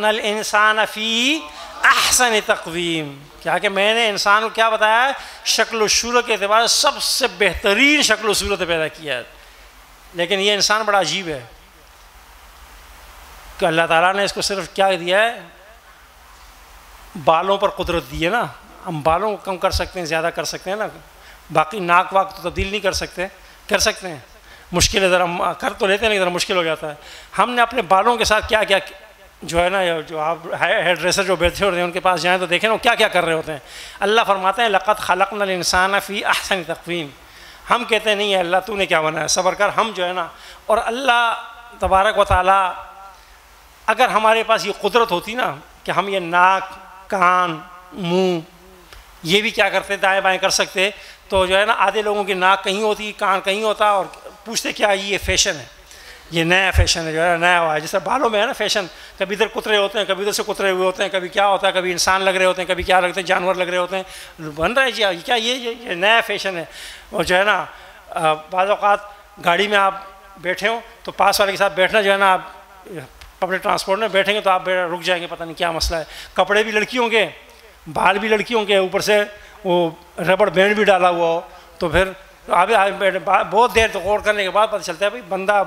الانسان فی احسن تقویم. کیا کہ میں نے انسان کو کیا بتایا ہے, شکل و صورت کے اعتبار سے سب سے بہترین شکل و صورت پیدا کیا ہے. لیکن یہ انسان بڑا عجیب ہے کہ اللہ تعالیٰ نے اس کو صرف کیا دیا ہے, بالوں پر قدرت دی ہے نا. ہم بالوں کو کم کر سکتے ہیں، زیادہ کر سکتے ہیں نا، باقی ناک واک تو تبدیل نہیں کر سکتے، کر سکتے ہیں، مشکل ہے، ذرا ہم کر تو لیتے ہیں لیکن ذرا مشکل ہو جاتا ہے. ہم نے اپنے بالوں کے ساتھ کیا کیا جو ہے نا، جو آپ ہیئر ڈریسر جو بیٹھے ہوتے ہیں ان کے پاس جائیں تو دیکھیں وہ کیا کیا کر رہے ہوتے ہیں. اللہ فرماتے ہیں لقد خلقنا الانسان فی احسن تقویم. ہم کہتے ہیں نہیں ہے اللہ تو نے کیا بنایا، صبر کر. ہم جو ہے نا، اور اللہ تبارک و تعالیٰ اگر ہمارے پاس یہ قدرت ہوتی نا کہ ہم یہ ناک، کان، منہ یہ بھی کیا کرتے دائیں بائیں کر سکتے، تو جو ہے نا آدھے لوگوں کی ناک کہیں ہوتی، کان کہیں ہوتا، اور پوچھتے کیا یہ فیشن ہے، یہ نیا فیشن ہے، جو ہے نا نیا ہوا ہے. جیسے بالوں میں ہے نا فیشن، کبھی ادھر کترے ہوتے ہیں، کبھی ادھر سے کترے ہوئے ہوتے ہیں، کبھی کیا ہوتا ہے، کبھی انسان لگ رہے ہوتے ہیں، کبھی کیا لگتے ہیں، جانور لگ رہے ہوتے ہیں. بن رہا ہے جی کیا یہ نیا فیشن ہے. اور جو ہے نا بعض اوقات گاڑی میں آپ بیٹھے ہوں تو پاس والے کے ساتھ بیٹھنا جو ہے نا، آپ پبلک ٹرانسپورٹ میں بیٹھیں گے تو آپ رک جائیں گے، پتہ نہیں کیا مسئلہ ہے. کپڑے بھی لڑکیوں کے، بال بھی لڑکیوں کے، اوپر سے وہ ربڑ بینڈ بھی ڈالا ہوا ہو، تو پھر آپ بہت دیر تو غور کرنے کے بعد پتہ چلتا ہے بھائی بندہ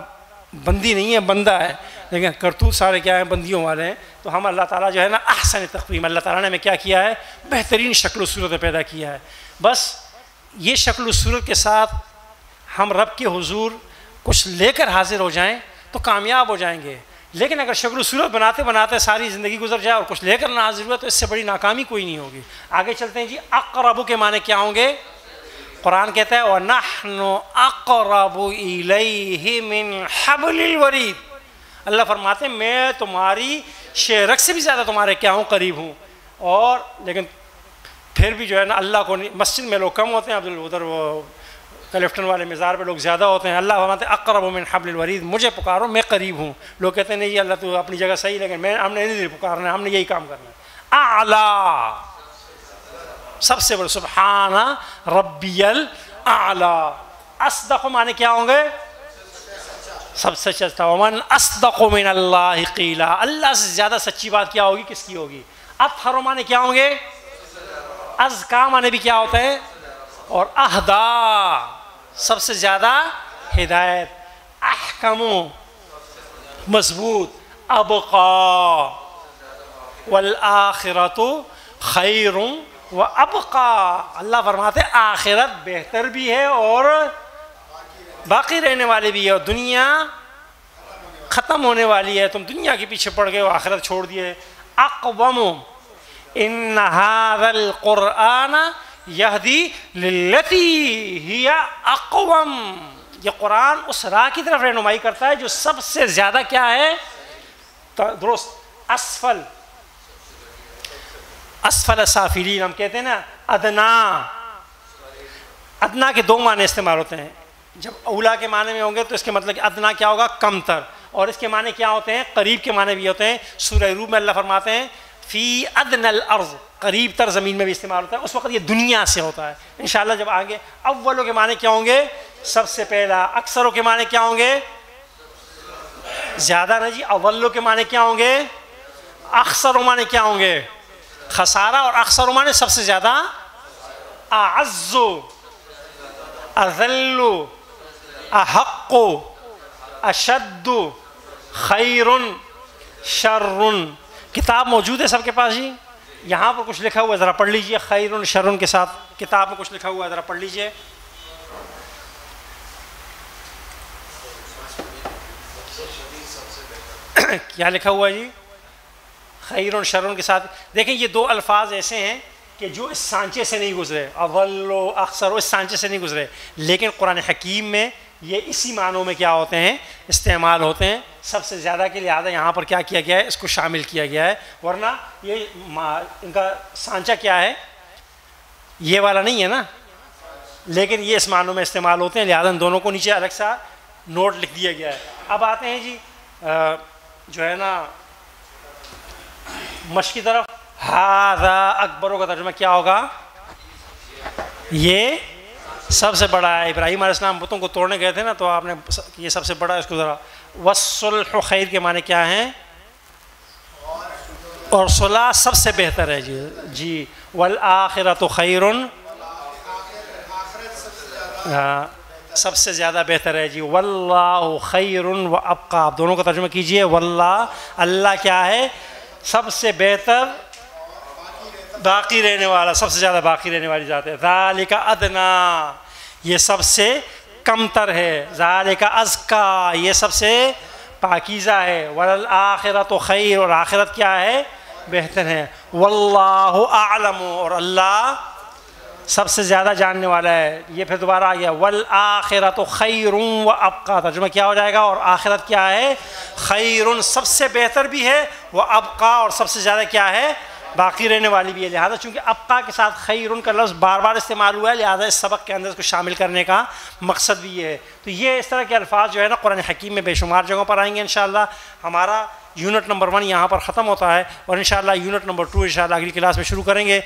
بندی نہیں ہے، بندہ ہے، لیکن کرتوت سارے کیا ہیں، بندیوں والے ہیں. تو ہم اللہ تعالیٰ جو ہے نا احسن تقویم، اللہ تعالیٰ نے ہمیں کیا کیا ہے، بہترین شکل و صورت پیدا کیا ہے. بس یہ شکل و صورت کے ساتھ ہم رب کے حضور کچھ لے کر حاضر ہو جائیں تو کامیاب ہو جائیں گے. لیکن اگر شکل و صورت بناتے بناتے ساری زندگی گزر جائے اور کچھ لے کر نہ حاضر ہوا تو اس سے بڑی ناکامی کوئی نہیں ہوگی. آگے چلتے ہیں جی. اقرب کے معنی کیا ہوں گے؟ قرآن کہتا ہے وَنَحْنُ أَقْرَبُ إِلَيْهِ مِنْ حَبْلِ الْوَرِيدِ. اللہ فرماتے ہیں میں تمہاری شہرک سے بھی زیادہ تمہارے کیا ہوں، قریب ہوں. اور لیکن پھر بھی جو ہے نا اللہ کو مسجد میں لوگ کم ہوتے ہیں، ادھر وہ کلفٹن والے مزار پہ لوگ زیادہ ہوتے ہیں. اللہ فرماتے ہیں اقرب من حبل الورید، مجھے پکارو میں قریب ہوں. لوگ کہتے ہیں نہیں اللہ تو اپنی جگہ صحیح، لیکن ہم نے نہیں پکارنا ہے، ہم نے یہی کام کرنا ہے. اعلیٰ، سب سے بڑا، سبحان ربی الاعلیٰ. اصدق معنی کیا ہوں گے؟ سب سے سچا. ومن اصدق من اللہ قیلا، اللہ سے زیادہ سچی بات کیا ہوگی، کس کی ہوگی؟ اطہر معنی کیا ہوں گے؟ ازکا معنی بھی کیا ہوتا ہے؟ اور اہدا، سب سے زیادہ ہدایت. احکم، مضبوط. ابقا، والآخرۃ خیر وابقا. اللہ فرماتے ہیں آخرت بہتر بھی ہے اور باقی رہنے والی بھی ہے، اور دنیا ختم ہونے والی ہے. تم دنیا کے پیچھے پڑ گئے ہو، آخرت چھوڑ دیے. اقوم، ان ھذا القرآن یہدی للتی ہی اقوم. یہ قرآن اس راہ کی طرف رہنمائی کرتا ہے جو سب سے زیادہ کیا ہے، درست. اسفل، اسفل سافلین ہم کہتے ہیں نا. ادنا، ادنا کے دو معنی استعمال ہوتے ہیں. جب اولا کے معنی میں ہوں گے تو اس کے مطلب کہ ادنا کیا ہوگا، کم تر، اور اس کے معنی کیا ہوتے ہیں، قریب کے معنی بھی ہوتے ہیں. سورہ روم میں اللہ فرماتے ہیں فی ادنى الارض، قریب تر زمین میں بھی استعمال ہوتا ہے. اس وقت یہ دنیا سے ہوتا ہے. انشاءاللہ جب آگے اولوں کے معنی کیا ہوں گے، سب سے پہلا. اکثروں کے معنی کیا ہوں گے، زیادہ نہ جی. اولوں کے معنی کیا ہوں گے، اکثروں معنی کیا ہوں گے، خسارہ. اور اکثروں معنی سب سے زیادہ. اعز، اذل، احق، اشد، خیر، شر. کتاب موجود ہے سب کے پاس جی؟ یہاں پر کچھ لکھا ہوا ہے، ذرا پڑھ لیجئے. خیر شر کے ساتھ کتاب میں کچھ لکھا ہوا ہے، ذرا پڑھ لیجئے. کیا لکھا ہوا ہے جی؟ خیر و شر کے ساتھ. دیکھیں یہ دو الفاظ ایسے ہیں کہ جو اس سانچے سے نہیں گزرے، اول و اکثر اس سانچے سے نہیں گزرے، لیکن قرآن حکیم میں یہ اسی معنوں میں کیا ہوتے ہیں، استعمال ہوتے ہیں. سب سے زیادہ کے لحاظہ یہاں پر کیا کیا گیا ہے، اس کو شامل کیا گیا ہے. ورنہ یہ ان کا سانچہ کیا ہے، یہ والا نہیں ہے نا، لیکن یہ اس معنوں میں استعمال ہوتے ہیں. لہٰذا ان دونوں کو نیچے الگ سا نوٹ لکھ دیا گیا ہے. اب آتے ہیں جی جو ہے نا مشق کی طرف. ھذا اکبروں کا ترجمہ کیا ہوگا، یہ سب سے بڑا ہے. ابراہیم علیہ السلام بتوں کو توڑنے گئے تھے نا، تو آپ نے یہ سب سے بڑا ہے، اس کو ذرا. والصلح خیر کے معنی کیا ہیں، اور صلح سب سے بہتر ہے جی. والآخرۃ خیر، سب سے زیادہ بہتر ہے جی. واللہ خیر وابقا. آپ دونوں کا ترجمہ کیجئے. واللہ، اللہ کیا ہے، سب سے بہتر باقی رہنے والا، سب سے زیادہ باقی رہنے والی ذات ہے. ذالک ادنا، یہ سب سے کم تر ہے. ذالک ازکا، یہ سب سے پاکیزہ ہے. وللآخرۃ خیر، اور آخرت کیا ہے؟ بہتر ہے. واللہ اعلم، اور اللہ سب سے زیادہ جاننے والا ہے. یہ پھر دوبارہ آ گیا والآخرۃ خیر وابقیٰ، ترجمہ کیا ہو جائے گا؟ اور آخرت کیا ہے؟ خیر، سب سے بہتر بھی ہے، وابقیٰ، اور سب سے زیادہ کیا ہے؟ باقی رہنے والی بھی ہے. لہٰذا چونکہ ابقیٰ کے ساتھ خیر کا لفظ بار بار استعمال ہوا ہے، لہٰذا اس سبق کے اندر اس کو شامل کرنے کا مقصد بھی یہ ہے. تو یہ اس طرح کے الفاظ جو ہے نا قرآن حکیم میں بے شمار جگہوں پر آئیں گے انشاءاللہ. ہمارا یونٹ نمبر 1 یہاں پر ختم ہوتا ہے، اور انشاءاللہ یونٹ نمبر 2 انشاءاللہ اگلی کلاس میں شروع کریں گے.